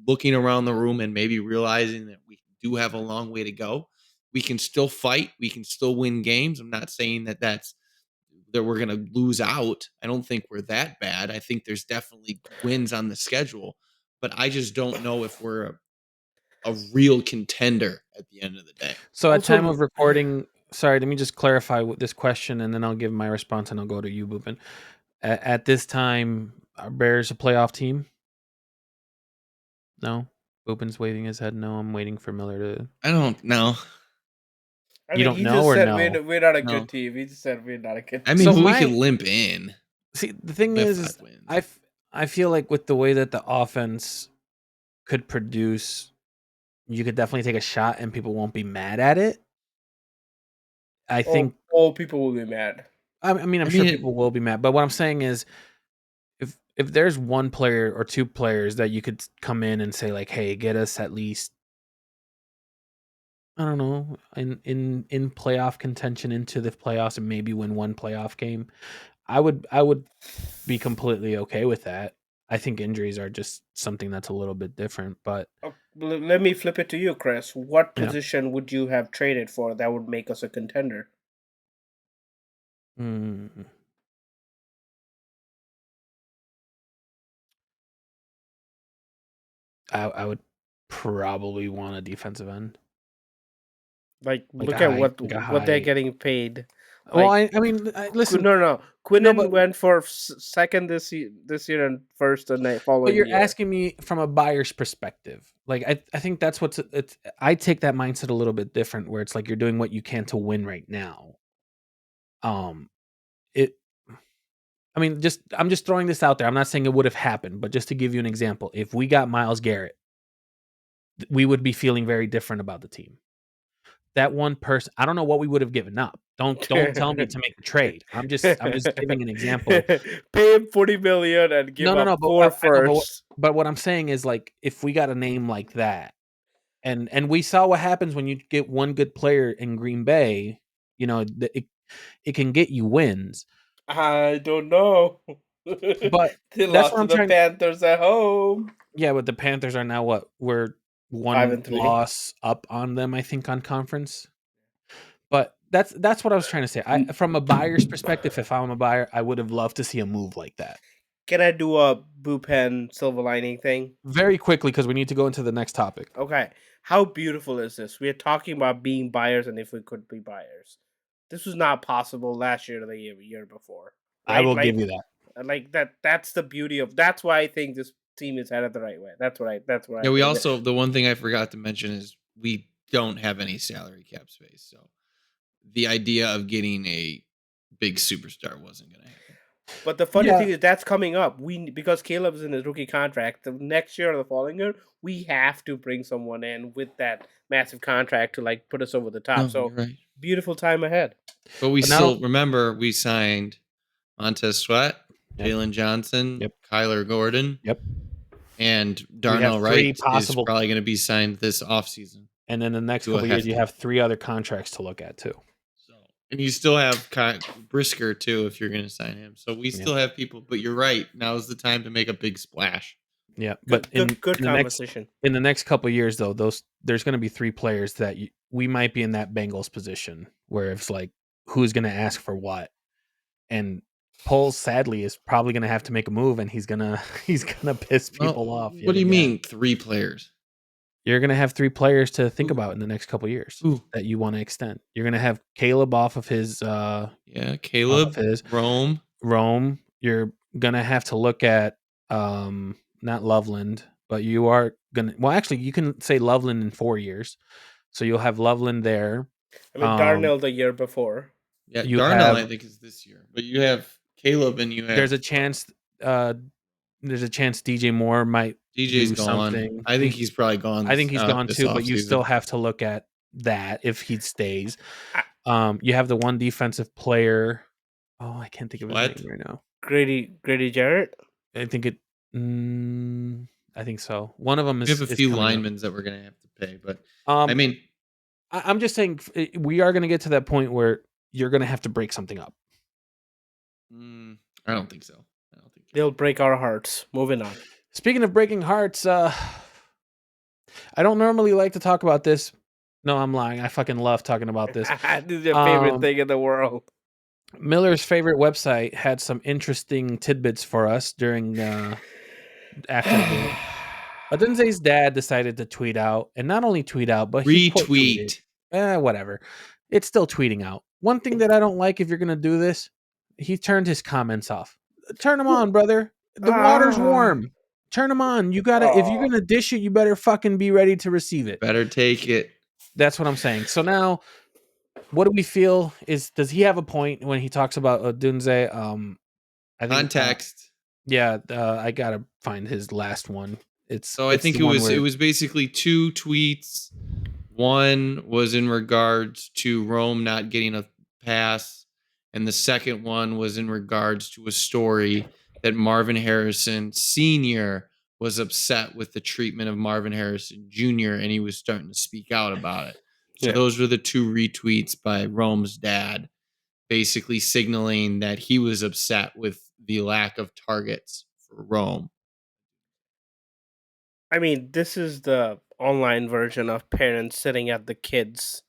looking around the room and maybe realizing that we do have a long way to go. We can still fight. We can still win games. I'm not saying that we're going to lose out. I don't think we're that bad. I think there's definitely wins on the schedule, but I just don't know if we're a real contender at the end of the day. So at time also, of recording, sorry, let me just clarify with this question and then I'll give my response and I'll go to you, Boopin. At this time, are Bears a playoff team? No? Boopin's waving his head no. I'm waiting for Miller to. I don't know. I You mean, don't he know just or said no? we're not a No. good team. He just said we're not a good I team. mean, So we could my limp in. see the thing We have is 5 wins. I feel like with the way that the offense could produce you could definitely take a shot and people won't be mad at it. I think all people will be mad. I mean, I'm sure people will be mad, but what I'm saying is if there's one player or two players that you could come in and say like, "Hey, get us at least I don't know, in playoff contention into the playoffs and maybe win one playoff game." I would be completely okay with that. I think injuries are just something that's a little bit different, but Let me flip it to you, Chris. What yeah. position would you have traded for that would make us a contender? Mm, I would probably want a defensive end. Like, Like look at like a what they're high. getting paid. Well, Like, I mean, listen, no. no, but Quinnen went for second this year and first the following you're year. asking me from a buyer's perspective. Like I think that's it's. I take that mindset a little bit different, where it's like you're doing what you can to win right now. It. I mean, I'm just throwing this out there. I'm not saying it would have happened, but just to give you an example, if we got Myles Garrett, we would be feeling very different about the team. That one person, I don't know what we would have given up. Don't tell me to make a trade. I'm just giving an example. Pay him 40 million and give No, up but four I know, firsts. but what I'm saying is like if we got a name like that, and we saw what happens when you get one good player in Green Bay, you know, it can get you wins. I don't know. But They that's lost what to I'm the trying. Panthers at home. Yeah, but the Panthers are now what? We're 5 one and 3. loss up on them, I think, on conference. But that's what I was trying to say. From a buyer's perspective, if I'm a buyer, I would have loved to see a move like that. Can I do a Bullpen silver lining thing? Very quickly, because we need to go into the next topic. Okay. How beautiful is this? We are talking about being buyers and if we could be buyers. This was not possible last year or the year before. I Right? will give you that. Like that's the beauty of that's why I think this team is headed the right way. That's what I Yeah, we think. also the one thing I forgot to mention is we don't have any salary cap space, so the idea of getting a big superstar wasn't going to happen. But the funny Yeah. thing is that's coming up. Because Caleb's in his rookie contract, the next year or the following year, we have to bring someone in with that massive contract to like put us over the top. No, So you're right. beautiful time ahead. But we But now, still remember we signed Montez Sweat, yep, Jalen Johnson, yep, Kyler Gordon, yep. and We have Darnell three Wright is possible, probably going to be signed this offseason and then the next to a couple of years, you hefty. have 3 other contracts to look at too. So, and you still have Brisker too if you're going to sign him. So we still have people, but you're right. Now is the time to make a big splash. Yeah, but Good in conversation. the next couple of years though, there's going to be 3 players that we might be in that Bengals position where it's like who's going to ask for what, and Poles sadly is probably going to have to make a move, and he's gonna piss people off. What do you mean 3 players? You're going to have 3 players to think about in the next couple of years that you want to extend. You're going to have Caleb off of his Caleb, Rome. You're going to have to look at not Loveland, but you are going to actually you can say Loveland in 4 years. So you'll have Loveland there. I mean Darnell the year before. Yeah, you Darnell have, I think is this year. But you have Caleb and you have there's a chance DJ Moore might DJ's do gone. something. I think he's probably gone. I think he's gone this too, but you offseason. still have to look at that if he stays. You have the one defensive player. Oh, I can't think of his name right now. Grady Jarrett. I think it. I think so. One of them is. We have a few linemen up that we're gonna have to pay, but I mean, I'm just saying we are going to get to that point where you're going to have to break something up. I don't think so. They'll break our hearts. Moving on. Speaking of breaking hearts, I don't normally like to talk about this. No, I'm lying. I fucking love talking about this. This is your favorite thing in the world. Miller's favorite website had some interesting tidbits for us during after the game. Adunze's dad decided to tweet out, and not only tweet out, but he retweet. Whatever. It's still tweeting out. One thing that I don't like, if you're gonna do this, he turned his comments off. Turn them on, brother. The water's warm. Turn them on. You gotta. If you're gonna dish it, you better fucking be ready to receive it. Better take it. That's what I'm saying. So now, what do we feel? Does he have a point when he talks about Odunze? I think Context. I gotta find his last one. So I It's think the it one was where basically 2 tweets. One was in regards to Rome not getting a pass, and the second one was in regards to a story that Marvin Harrison Sr. was upset with the treatment of Marvin Harrison Jr., and he was starting to speak out about it. So Yeah. those were the 2 retweets by Rome's dad, basically signaling that he was upset with the lack of targets for Rome. I mean, this is the online version of parents sitting at the kids,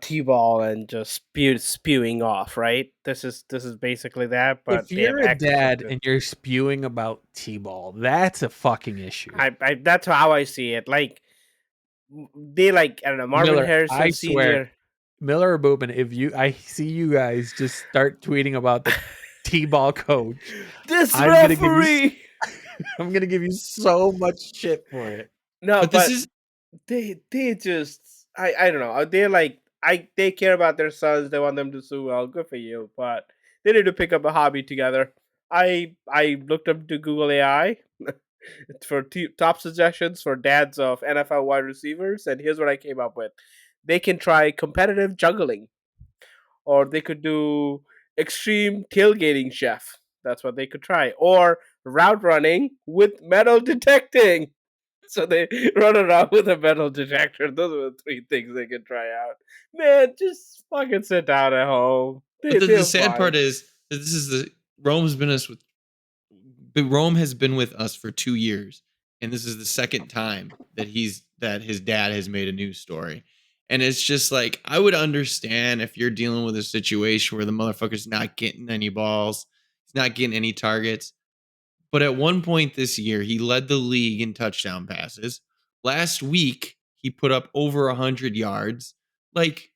t-ball and just spewing off, right? This is basically that, but if they have you're a access dad to. and you're spewing about T-ball, that's a fucking issue. I that's how I see it. Like they like I don't know Marvin Miller, I Harrison swear, Sr. Miller or Boobin, if I see you guys just start tweeting about the T-ball coach, This I'm gonna give you referee. I'm gonna give you so much shit for it. No, But this but is they just I don't know. They're like they care about their sons. They want them to do well. Good for you, but they need to pick up a hobby together. I looked up to Google AI for top suggestions for dads of NFL wide receivers, and here's what I came up with. They can try competitive juggling, or they could do extreme tailgating chef. That's what they could try, or route running with metal detecting. So they run around with a metal detector. Those are the 3 things they can try out. Man, just fucking sit down at home. but the They're sad fine. part is that this is the Rome's been us with but Rome has been with us for 2 years, and this is the second time that his dad has made a news story. And it's just like I would understand if you're dealing with a situation where the motherfucker's not getting any balls, he's not getting any targets. But at one point this year, he led the league in touchdown passes. Last week, he put up over 100 yards. Like,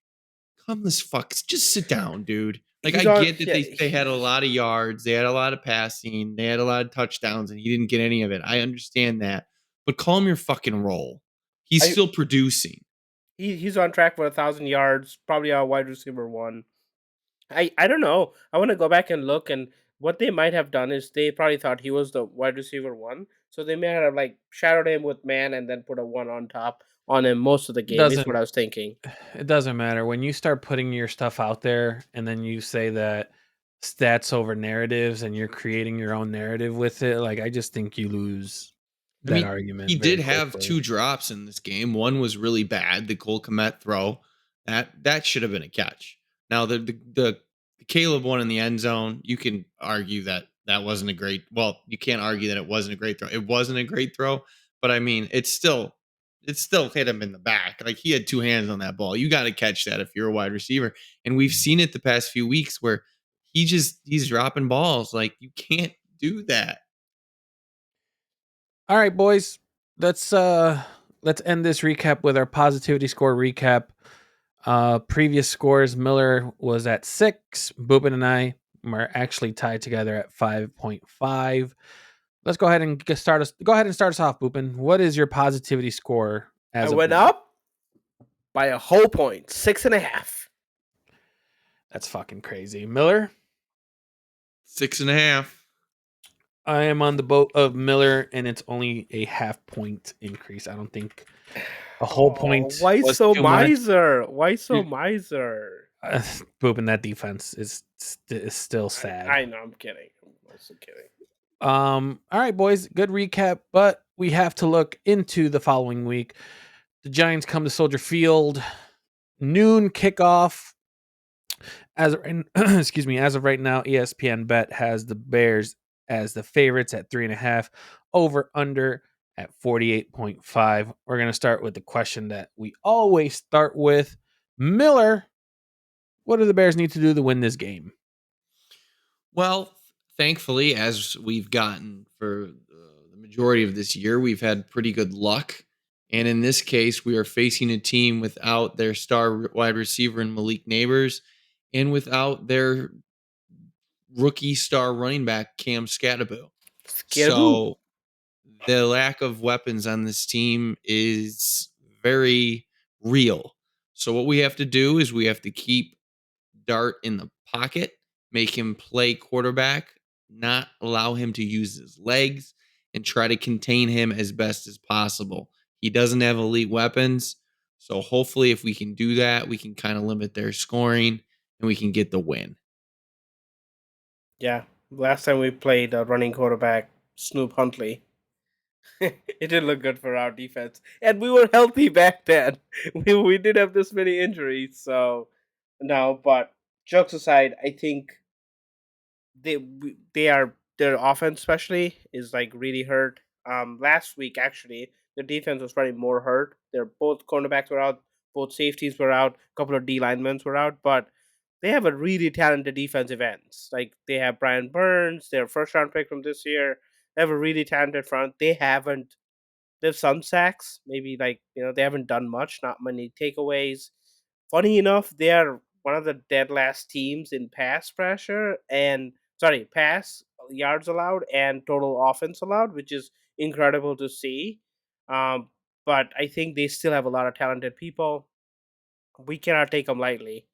come this fuck, just sit down, dude. Like, I He's on. get that Yeah, they had a lot of yards, they had a lot of passing, they had a lot of touchdowns, and he didn't get any of it. I understand that, but calm your fucking roll. He's I, still producing. he's on track for 1,000 yards. Probably a wide receiver one. I don't know. I want to go back and look, and what they might have done is they probably thought he was the wide receiver one, so they may have like shadowed him with man and then put a one on top on him most of the game. Is what Doesn't I was thinking. it doesn't matter when you start putting your stuff out there and then you say that stats over narratives and you're creating your own narrative with it. Like I just think you lose I that mean, he argument very did have quickly. 2 drops in this game. One was really bad, the Cole Kmet throw. That should have been a catch. Now the Caleb one in the end zone, you can argue that that wasn't a great. Well, you can't argue that it wasn't a great throw. It wasn't a great throw, but I mean, it still hit him in the back. Like he had 2 hands on that ball. You got to catch that if you're a wide receiver. And we've seen it the past few weeks where he's dropping balls. Like you can't do that. All right, boys. Let's end this recap with our positivity score recap. Previous scores, Miller was at 6. Boobin and I are actually tied together at 5.5. Let's go ahead and Go ahead and start us off, Boopin. What is your positivity score I as of went now? up by a whole point, 6.5. That's fucking crazy. Miller, 6.5. I am on the boat of Miller, and it's only a half point increase. I don't think a whole Oh, point why was so too much. miser? Why so Dude, miser? Boopin, that defense is still I, sad. I know. I'm kidding. I'm also kidding. All right, boys, good recap, but we have to look into the following week. The Giants come to Soldier Field, noon kickoff. Excuse me, as of right now, ESPN Bet has the Bears as the favorites at 3.5, over under at 48.5. We're gonna start with the question that we always start with. Miller, what do the Bears need to do to win this game? Well, thankfully, as we've gotten for the majority of this year, we've had pretty good luck. And in this case, we are facing a team without their star wide receiver in Malik Neighbors and without their rookie star running back, Cam Scatterbo. Scaraboo. So the lack of weapons on this team is very real. So what we have to do is we have to keep Dart in the pocket, make him play quarterback, not allow him to use his legs, and try to contain him as best as possible. He doesn't have elite weapons. So hopefully, if we can do that, we can kind of limit their scoring and we can get the win. Yeah, last time we played a running quarterback, Snoop Huntley, it didn't look good for our defense, and we were healthy back then. We didn't have this many injuries, so no. But jokes aside, I think they are their offense especially is like really hurt. Last week actually, their defense was probably more hurt. Their both cornerbacks were out, both safeties were out, a couple of D linemen were out, but they have a really talented defensive ends. Like they have Brian Burns, their first round pick from this year. They have a really talented front. They have some sacks, maybe like they haven't done much, not many takeaways. Funny enough, they are one of the dead last teams in pass pressure and pass yards allowed and total offense allowed, which is incredible to see. Um, but I think they still have a lot of talented people. We cannot take them lightly.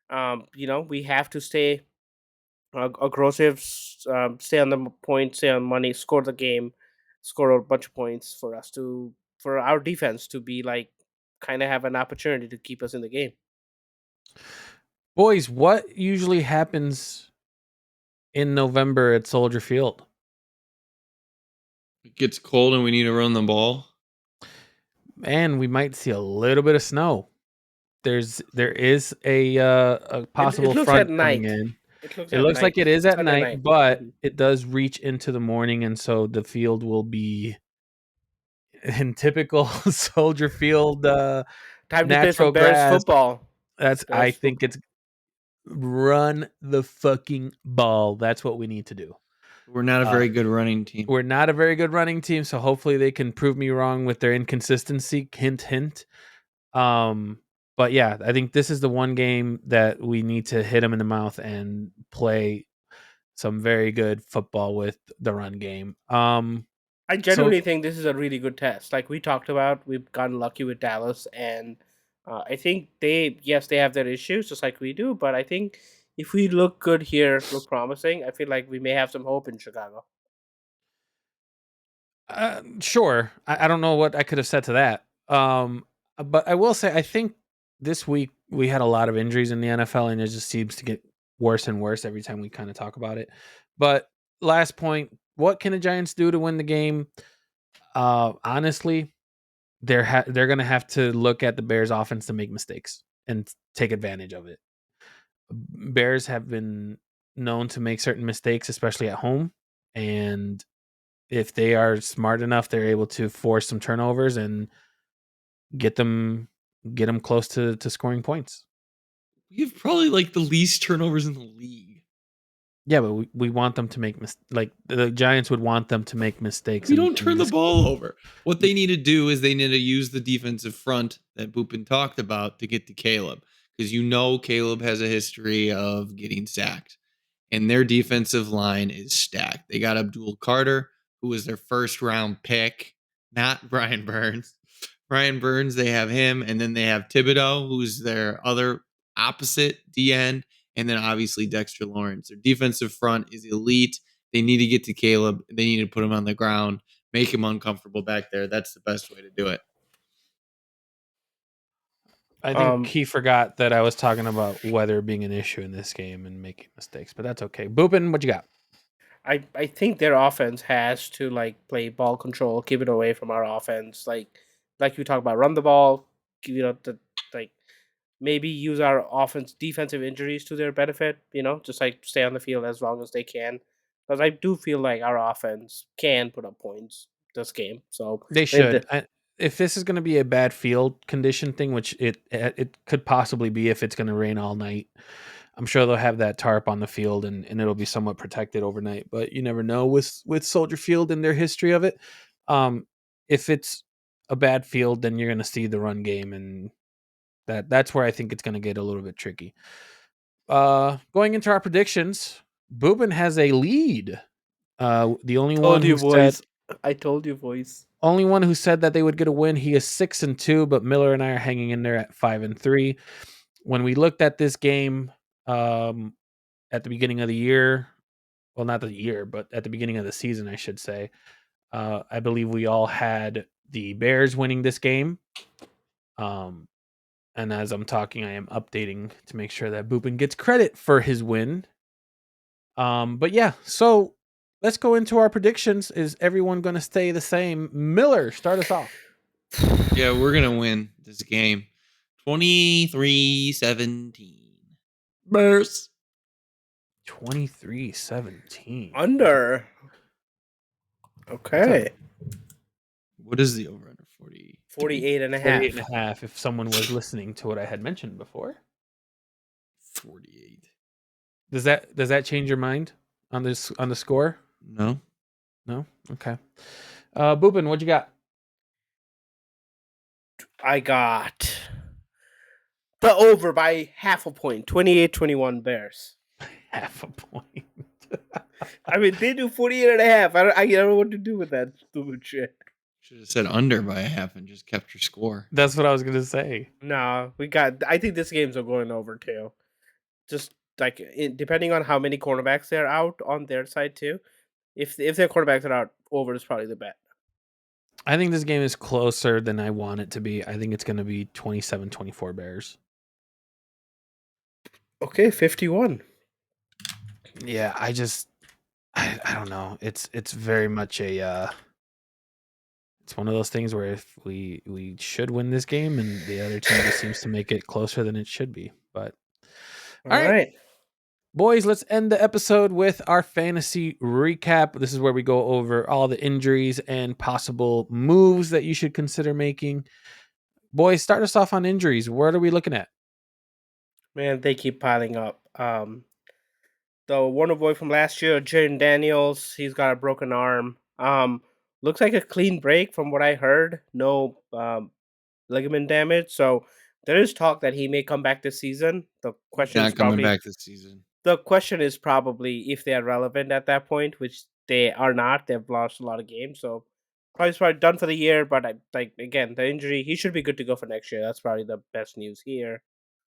We have to stay aggressive, stay on the point, stay on money, score the game, score a bunch of points for our defense to be like kind of have an opportunity to keep us in the game. Boys, what usually happens in November at Soldier Field? It gets cold and we need to run the ball. And we might see a little bit of snow. There is a It possible looks at front coming night. in. It looks It at looks like night. it is at Sunday night, night. but Mhm. it does reach into the morning, and so the field will be in typical Soldier Field Time to play some natural Bears grass. football. I Bears think football. it's run the fucking ball. That's what we need to do. We're not a Uh, very good running team. we're not a very good running team, so hopefully they can prove me wrong with their inconsistency. Hint, hint. Um, but yeah, I think this is the one game that we need to hit them in the mouth and play some very good football with the run game. I So genuinely think this is a really good test. Like we talked about, we've gotten lucky with Dallas, and I think they have their issues just like we do. But I think if we look good here, look promising, I feel like we may have some hope in Chicago. sure, I don't know what I could have said to that. But I will say I think this week we had a lot of injuries in the NFL, and it just seems to get worse and worse every time we kind of talk about it. But last point, what can the Giants do to win the game? Honestly, they're gonna have to look at the Bears offense to make mistakes and take advantage of it. Bears have been known to make certain mistakes, especially at home, and if they are smart enough, they're able to force some turnovers and get them close to scoring points. We have probably like the least turnovers in the league. Yeah, but we want them to make like the Giants would want them to make mistakes We don't in turn the this. ball over. What they need to do is they need to use the defensive front that Boopin talked about to get to Caleb. Because Caleb has a history of getting sacked. And their defensive line is stacked. They got Abdul Carter, who was their first round pick, not Brian Burns. Brian Burns, they have him, and then they have Thibodeau, who's their other opposite D end, and then obviously Dexter Lawrence. Their defensive front is elite. They need to get to Caleb. They need to put him on the ground, make him uncomfortable back there. That's the best way to do it. I think Um, he forgot that I was talking about weather being an issue in this game and making mistakes, but that's okay. Boopin, what you got? I think their offense has to like play ball control, keep it away from our offense. Like you talk about, run the ball, the like maybe use our offense defensive injuries to their benefit. Just like stay on the field as long as they can, because I do feel like our offense can put up points this game. So They I think should. If this is going to be a bad field condition thing, which it could possibly be if it's going to rain all night, I'm sure they'll have that tarp on the field and it'll be somewhat protected overnight. But you never know with Soldier Field and their history of it. Um, if it's a bad field, then you're going to see the run game, and that's where I think it's going to get a little bit tricky. Going into our predictions, Boobin has a lead. The only one told who you, said boys. I told you, boys. that they would get a win. He is 6-2, but Miller and I are hanging in there at 5-3. When we looked at this game um, at the beginning of the year, well, not the year, but at the beginning of the season, I should say, I believe we all had the Bears winning this game. And as I'm talking, I am updating to make sure that Boopin gets credit for his win. But yeah, so let's go into our predictions. Is everyone going to stay the same? Miller, start us off. Yeah, we're going to win this game. 23-17. Bears. 23-17. Under. Okay. What is the over under 40? 48 and a 48 half. and a half, if someone was listening to what I had mentioned before. 48. Does that change your mind on the score? No. No? Okay. Boopin, what you got? I got the over by half a point. 28-21 Bears. Half a point. I mean, they do 48 and a half. I don't know what to do with that stupid shit. Should have said under by a half and just kept your score. That's what I was going to say. No, I think this game's are going over too. Just like depending on how many cornerbacks they're out on their side too. If their cornerbacks are out, over is probably the bet. I think this game is closer than I want it to be. I think it's going to be 27-24 Bears. Okay, 51. Yeah, I don't know. It's very much a it's one of those things where if we should win this game and the other team just seems to make it closer than it should be. But All right. boys, let's end the episode with our fantasy recap. This is where we go over all the injuries and possible moves that you should consider making. Boys, start us off on injuries. What are we looking at? Man, they keep piling up. The Wonder Boy from last year, Jaden Daniels, he's got a broken arm. Looks like a clean break from what I heard. No ligament damage. So there is talk that he may come back this season. The question is Not coming probably back this season. the question is probably if they are relevant at that point, which they are not. They've lost a lot of games, so probably done for the year. But again, the injury, he should be good to go for next year. That's probably the best news here.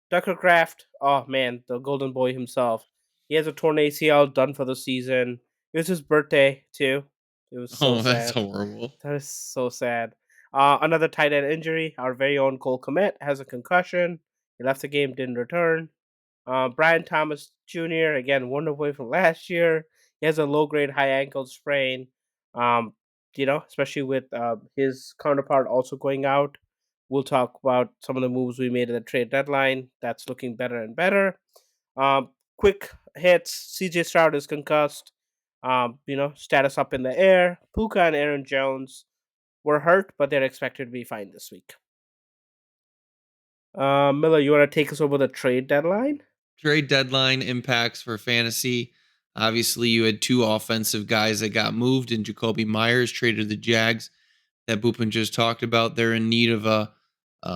Tucker Craft, oh man, the golden boy himself. He has a torn ACL, done for the season. It was his birthday too. It was so Oh, that's sad. horrible. That is so sad. Another tight end injury. Our very own Cole Kmet has a concussion. He left the game, didn't return. Brian Thomas Jr., again, Wonder Boy from last year. He has a low grade high ankle sprain. Um, especially with his counterpart also going out. We'll talk about some of the moves we made at the trade deadline. That's looking better and better. Quick hits. CJ Stroud is concussed. Status up in the air. Puka and Aaron Jones were hurt, but they're expected to be fine this week. Miller, you want to take us over the trade deadline? Trade deadline impacts for fantasy. Obviously, you had two offensive guys that got moved, and Jacoby Myers traded the Jags that Boopin just talked about. They're in need of a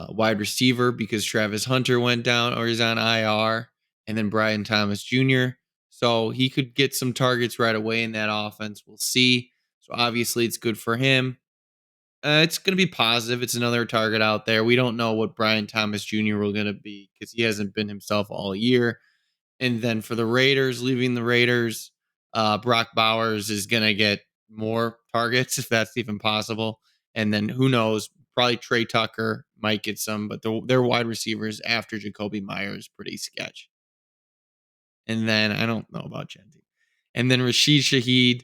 wide receiver because Travis Hunter went down or is on IR, and then Brian Thomas Jr. So he could get some targets right away in that offense. We'll see. So obviously, it's good for him. It's going to be positive. It's another target out there. We don't know what Brian Thomas Jr. will going to be because he hasn't been himself all year. And then for the Raiders, leaving the Raiders, Brock Bowers is going to get more targets if that's even possible. And then who knows? Probably Trey Tucker might get some, but their wide receivers after Jacoby Myers pretty sketch. And then I don't know about Genty. And then Rashid Shaheed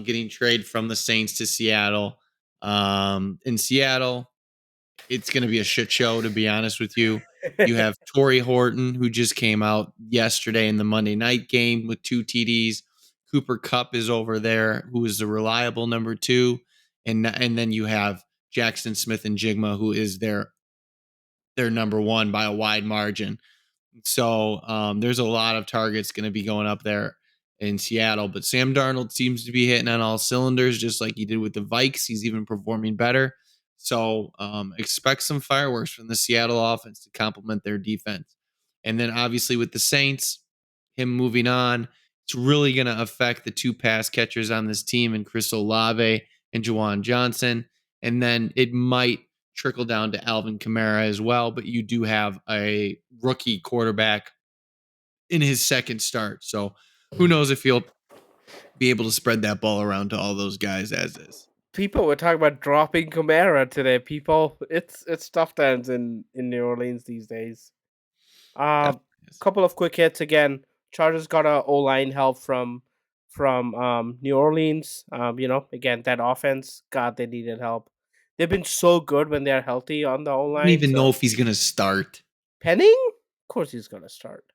getting traded from the Saints to Seattle. In Seattle, it's going to be a shit show, to be honest with you. You have Torrey Horton, who just came out yesterday in the Monday night game with 2 TDs. Cooper Kupp is over there, who is the reliable number 2. And then you have Jackson Smith and Jigma, who is their number 1 by a wide margin. So there's a lot of targets going to be going up there in Seattle. But Sam Darnold seems to be hitting on all cylinders, just like he did with the Vikes. He's even performing better. So expect some fireworks from the Seattle offense to complement their defense. And then obviously with the Saints, him moving on, it's really going to affect the 2 pass catchers on this team in Chris Olave and Juwan Johnson. And then it might trickle down to Alvin Kamara as well, but you do have a rookie quarterback in his second start. So who knows if he'll be able to spread that ball around to all those guys as is. People were talking about dropping Kamara today. People, it's tough times in New Orleans these days. Definitely is. Couple of quick hits again. Chargers got a O line help from New Orleans. Again, that offense, God, they needed help. They've been so good when they're healthy on the O I line. don't even know if he's gonna start. Penning, of course, he's gonna start.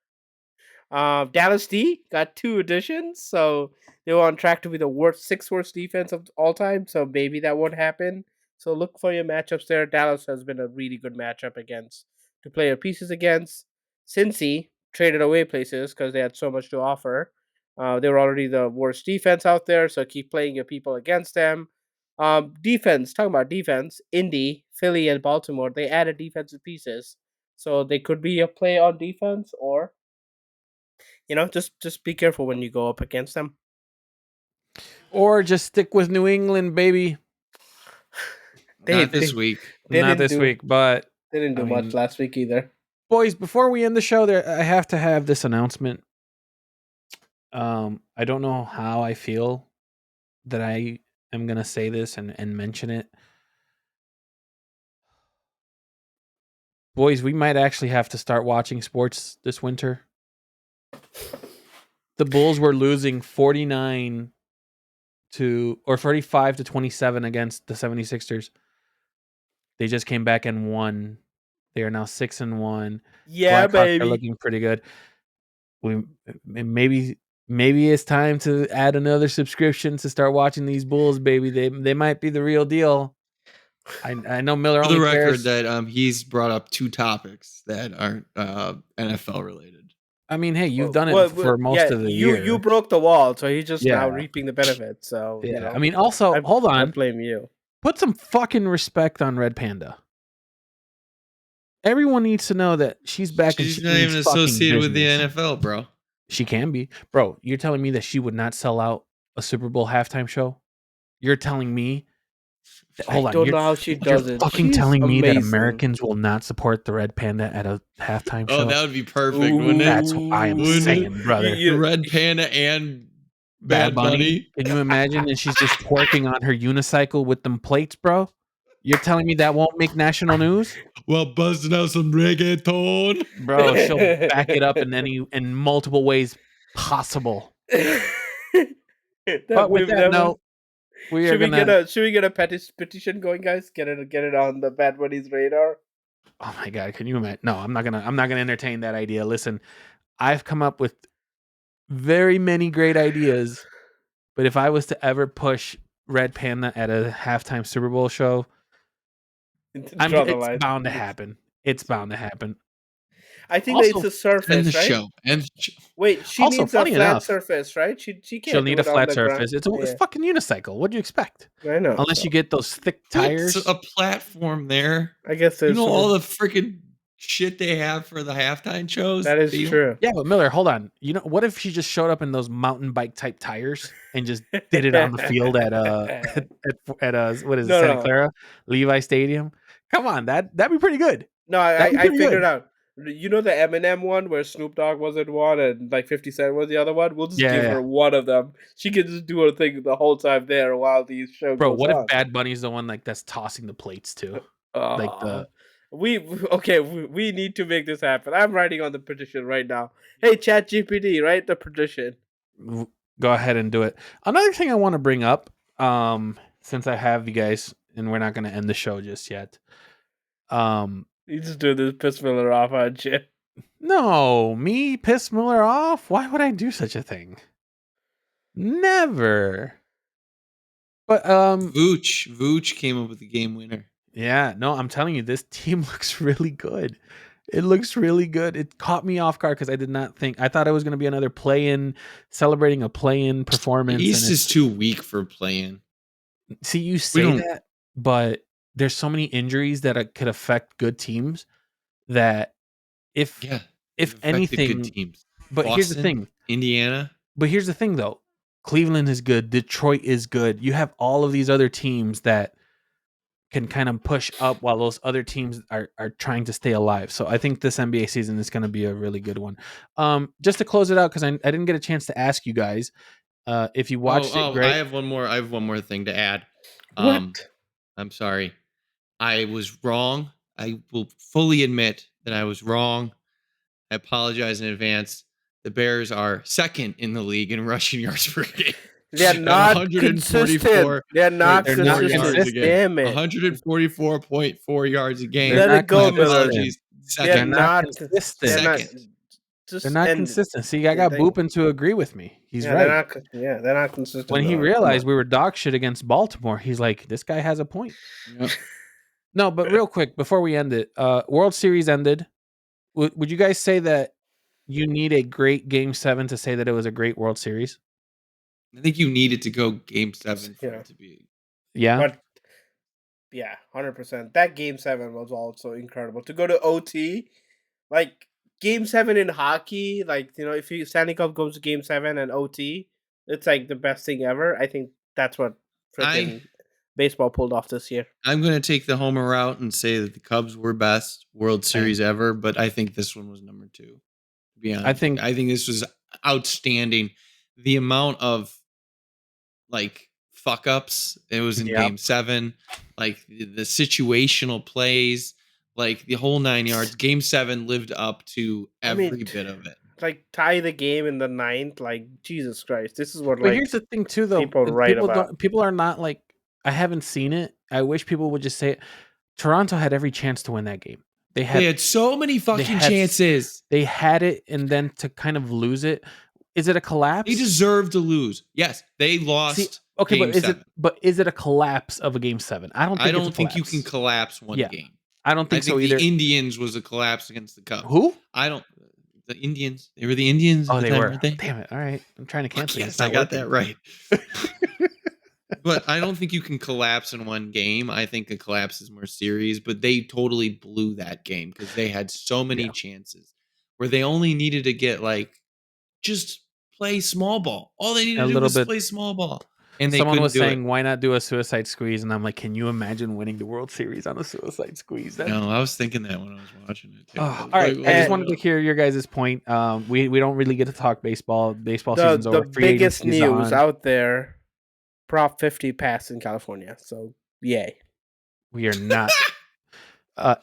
Dallas D got 2 additions, so they were on track to be the sixth worst defense of all time. So maybe that won't happen. So look for your matchups there. Dallas has been a really good matchup to play your pieces against. Cincy traded away places because they had so much to offer. They were already the worst defense out there, so keep playing your people against them. Defense, talking about defense, Indy, Philly, and Baltimore, they added defensive pieces. So they could be a play on defense, or just be careful when you go up against them. Or just stick with New England, baby. Not this week. Not this week, but they didn't do much last week either. Boys, before we end the show, I have to have this announcement. I don't know how I feel that I am gonna say this and mention it. Boys, we might actually have to start watching sports this winter. The Bulls were losing 45 to 27 against the 76ers. They just came back and won. They are now 6-1. Yeah, Blackhawks baby. are looking pretty good. Maybe it's time to add another subscription to start watching these Bulls, baby. They might be the real deal. I know Miller only For the cares. record, that he's brought up 2 topics that aren't NFL related. I mean, hey, you've done it for most of the year. You broke the wall, so he's just now reaping the benefits. So I mean, also, hold on. I blame you. Put some fucking respect on Red Panda. Everyone needs to know that she's back. She's not even associated with the NFL, bro. She can be, bro. You're telling me that she would not sell out a Super Bowl halftime show? You're telling me? Hold on. I don't know how she does it. You're fucking telling me that Americans will not support the Red Panda at a halftime show? Oh, that would be perfect, wouldn't it? That's what I am saying, brother. Red Panda and Bad Bunny. Can you imagine? And she's just twerking on her unicycle with them plates, bro. You're telling me that won't make national news? Well, busting out some reggaeton, bro. She'll back it up in multiple ways possible. But with that note, should we get a petition going, guys? Get it on the Bad Bunny's radar. Oh my god, can you imagine? No, I'm not gonna entertain that idea. Listen, I've come up with very many great ideas, but if I was to ever push Red Panda at a halftime Super Bowl show, it's bound to happen. It's bound to happen. I think it's a surface, right? Show. Wait, she also, needs a flat surface, right? She can't. She'll need a flat surface. It's a fucking unicycle. What do you expect? I know. Unless you get those thick tires. It's a platform there. I guess there's all the freaking shit they have for the halftime shows. That is true. Yeah, but Miller, hold on. What if she just showed up in those mountain bike type tires and just did it on the field at what is it, Santa Clara Levi Stadium? Come on, that'd be pretty good. No, I figured it out. You know the Eminem one where Snoop Dogg was in one and like 50 Cent was the other one? We'll just give her one of them. She can just do her thing the whole time there while these shows Bro, what if Bad Bunny's the one that's tossing the plates too? We need to make this happen. I'm writing on the petition right now. Hey, ChatGPT, write the petition. Go ahead and do it. Another thing I want to bring up, since I have you guys, and we're not going to end the show just yet. You just do this piss Miller off, aren't you? No, me piss Miller off? Why would I do such a thing? Never. But Vooch came up with the game winner. Yeah, no, I'm telling you, this team looks really good. It looks really good. It caught me off guard because I thought it was going to be another celebrating a play-in performance. The East is too weak for play-in. See, you say that, but there's so many injuries that could affect good teams that if anything, good teams. But Boston, here's the thing, Indiana. But here's the thing, though, Cleveland is good. Detroit is good. You have all of these other teams that can kind of push up while those other teams are trying to stay alive. So I think this NBA season is going to be a really good one. Just to close it out, because I didn't get a chance to ask you guys, If you watched it, I great. have one more thing to add. What? I'm sorry. I was wrong. I will fully admit that I was wrong. I apologize in advance. The Bears are second in the league in rushing yards per game. They're At not consistent. They're not They're not consistent. consistent. Damn it. 144.4 yards a game. They're Let not it go, My Miller. apologies. They're Second. not consistent. They're not. Second. Just They're not end it. consistent. See, I Yeah, got they- Boopin to agree with me. He's Yeah, right. they're not consistent. When he at all. realized Come we were dog shit against Baltimore, he's like, this guy has a point. Yep. No, but real quick, before we end it, World Series ended. Would you guys say that you need a great Game 7 to say that it was a great World Series? I think you needed to go Game 7 for Yeah. it to be. Yeah. But yeah, 100%. That Game 7 was also incredible. To go to OT, like Game 7 in hockey, like, you know, if you Stanley Cup goes to Game 7 and OT, it's like the best thing ever. I think that's what freaking baseball pulled off this year. I'm going to take the homer route and say that the Cubs were best World Series ever, but I think this one was number 2. To be honest, I think this was outstanding. The amount of like fuck ups it was in Game 7, like the situational plays, like the whole 9 yards. Game 7 lived up to every bit of it. Like tie the game in the 9th, like Jesus Christ, this is what. But here's the thing too, though. People are not like, I haven't seen it. I wish people would just say it. Toronto had every chance to win that game. They had so many fucking chances. They had it, and then to kind of lose it. Is it a collapse? They deserve to lose. Yes, they lost. Okay, Game but is 7. is it a collapse of a Game 7? I don't think you can collapse one game. I don't think so either. The Indians was a collapse against the Cubs. Who? The Indians. They were the Indians. Oh, they were. Weren't they? Damn it! All right, I'm trying to cancel. Yes, I got that right. But I don't think you can collapse in one game. I think a collapse is more serious. But they totally blew that game because they had so many chances where they only needed to get just play small ball. All they needed to do was play small ball. And someone was saying, "Why not do a suicide squeeze?" And I'm like, "Can you imagine winning the World Series on a suicide squeeze?" No, I was thinking that when I was watching it too. All right, I just wanted to hear your guys' point. We don't really get to talk baseball. Baseball season's over. The biggest news out there: Prop 50 passed in California. So yay! We are not.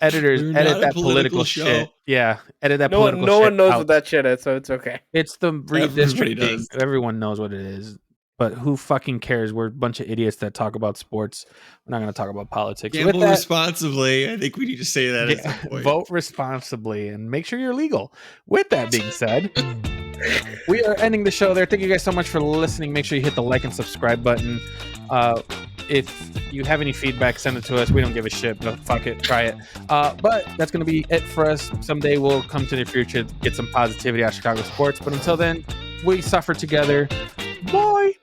Editors, edit that political shit. Yeah, edit that political shit. No one knows what that shit is, so it's okay. It's the redistricting. Everyone knows what it is. But who fucking cares? We're a bunch of idiots that talk about sports. We're not going to talk about politics. Gamble responsibly. I think we need to say that at some point. Vote responsibly and make sure you're legal. With that being said, we are ending the show there. Thank you guys so much for listening. Make sure you hit the like and subscribe button. If you have any feedback, send it to us. We don't give a shit, but fuck it, try it. But that's going to be it for us. Someday we'll come to the future to get some positivity out of Chicago sports. But until then, we suffer together. Bye.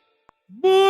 Bye.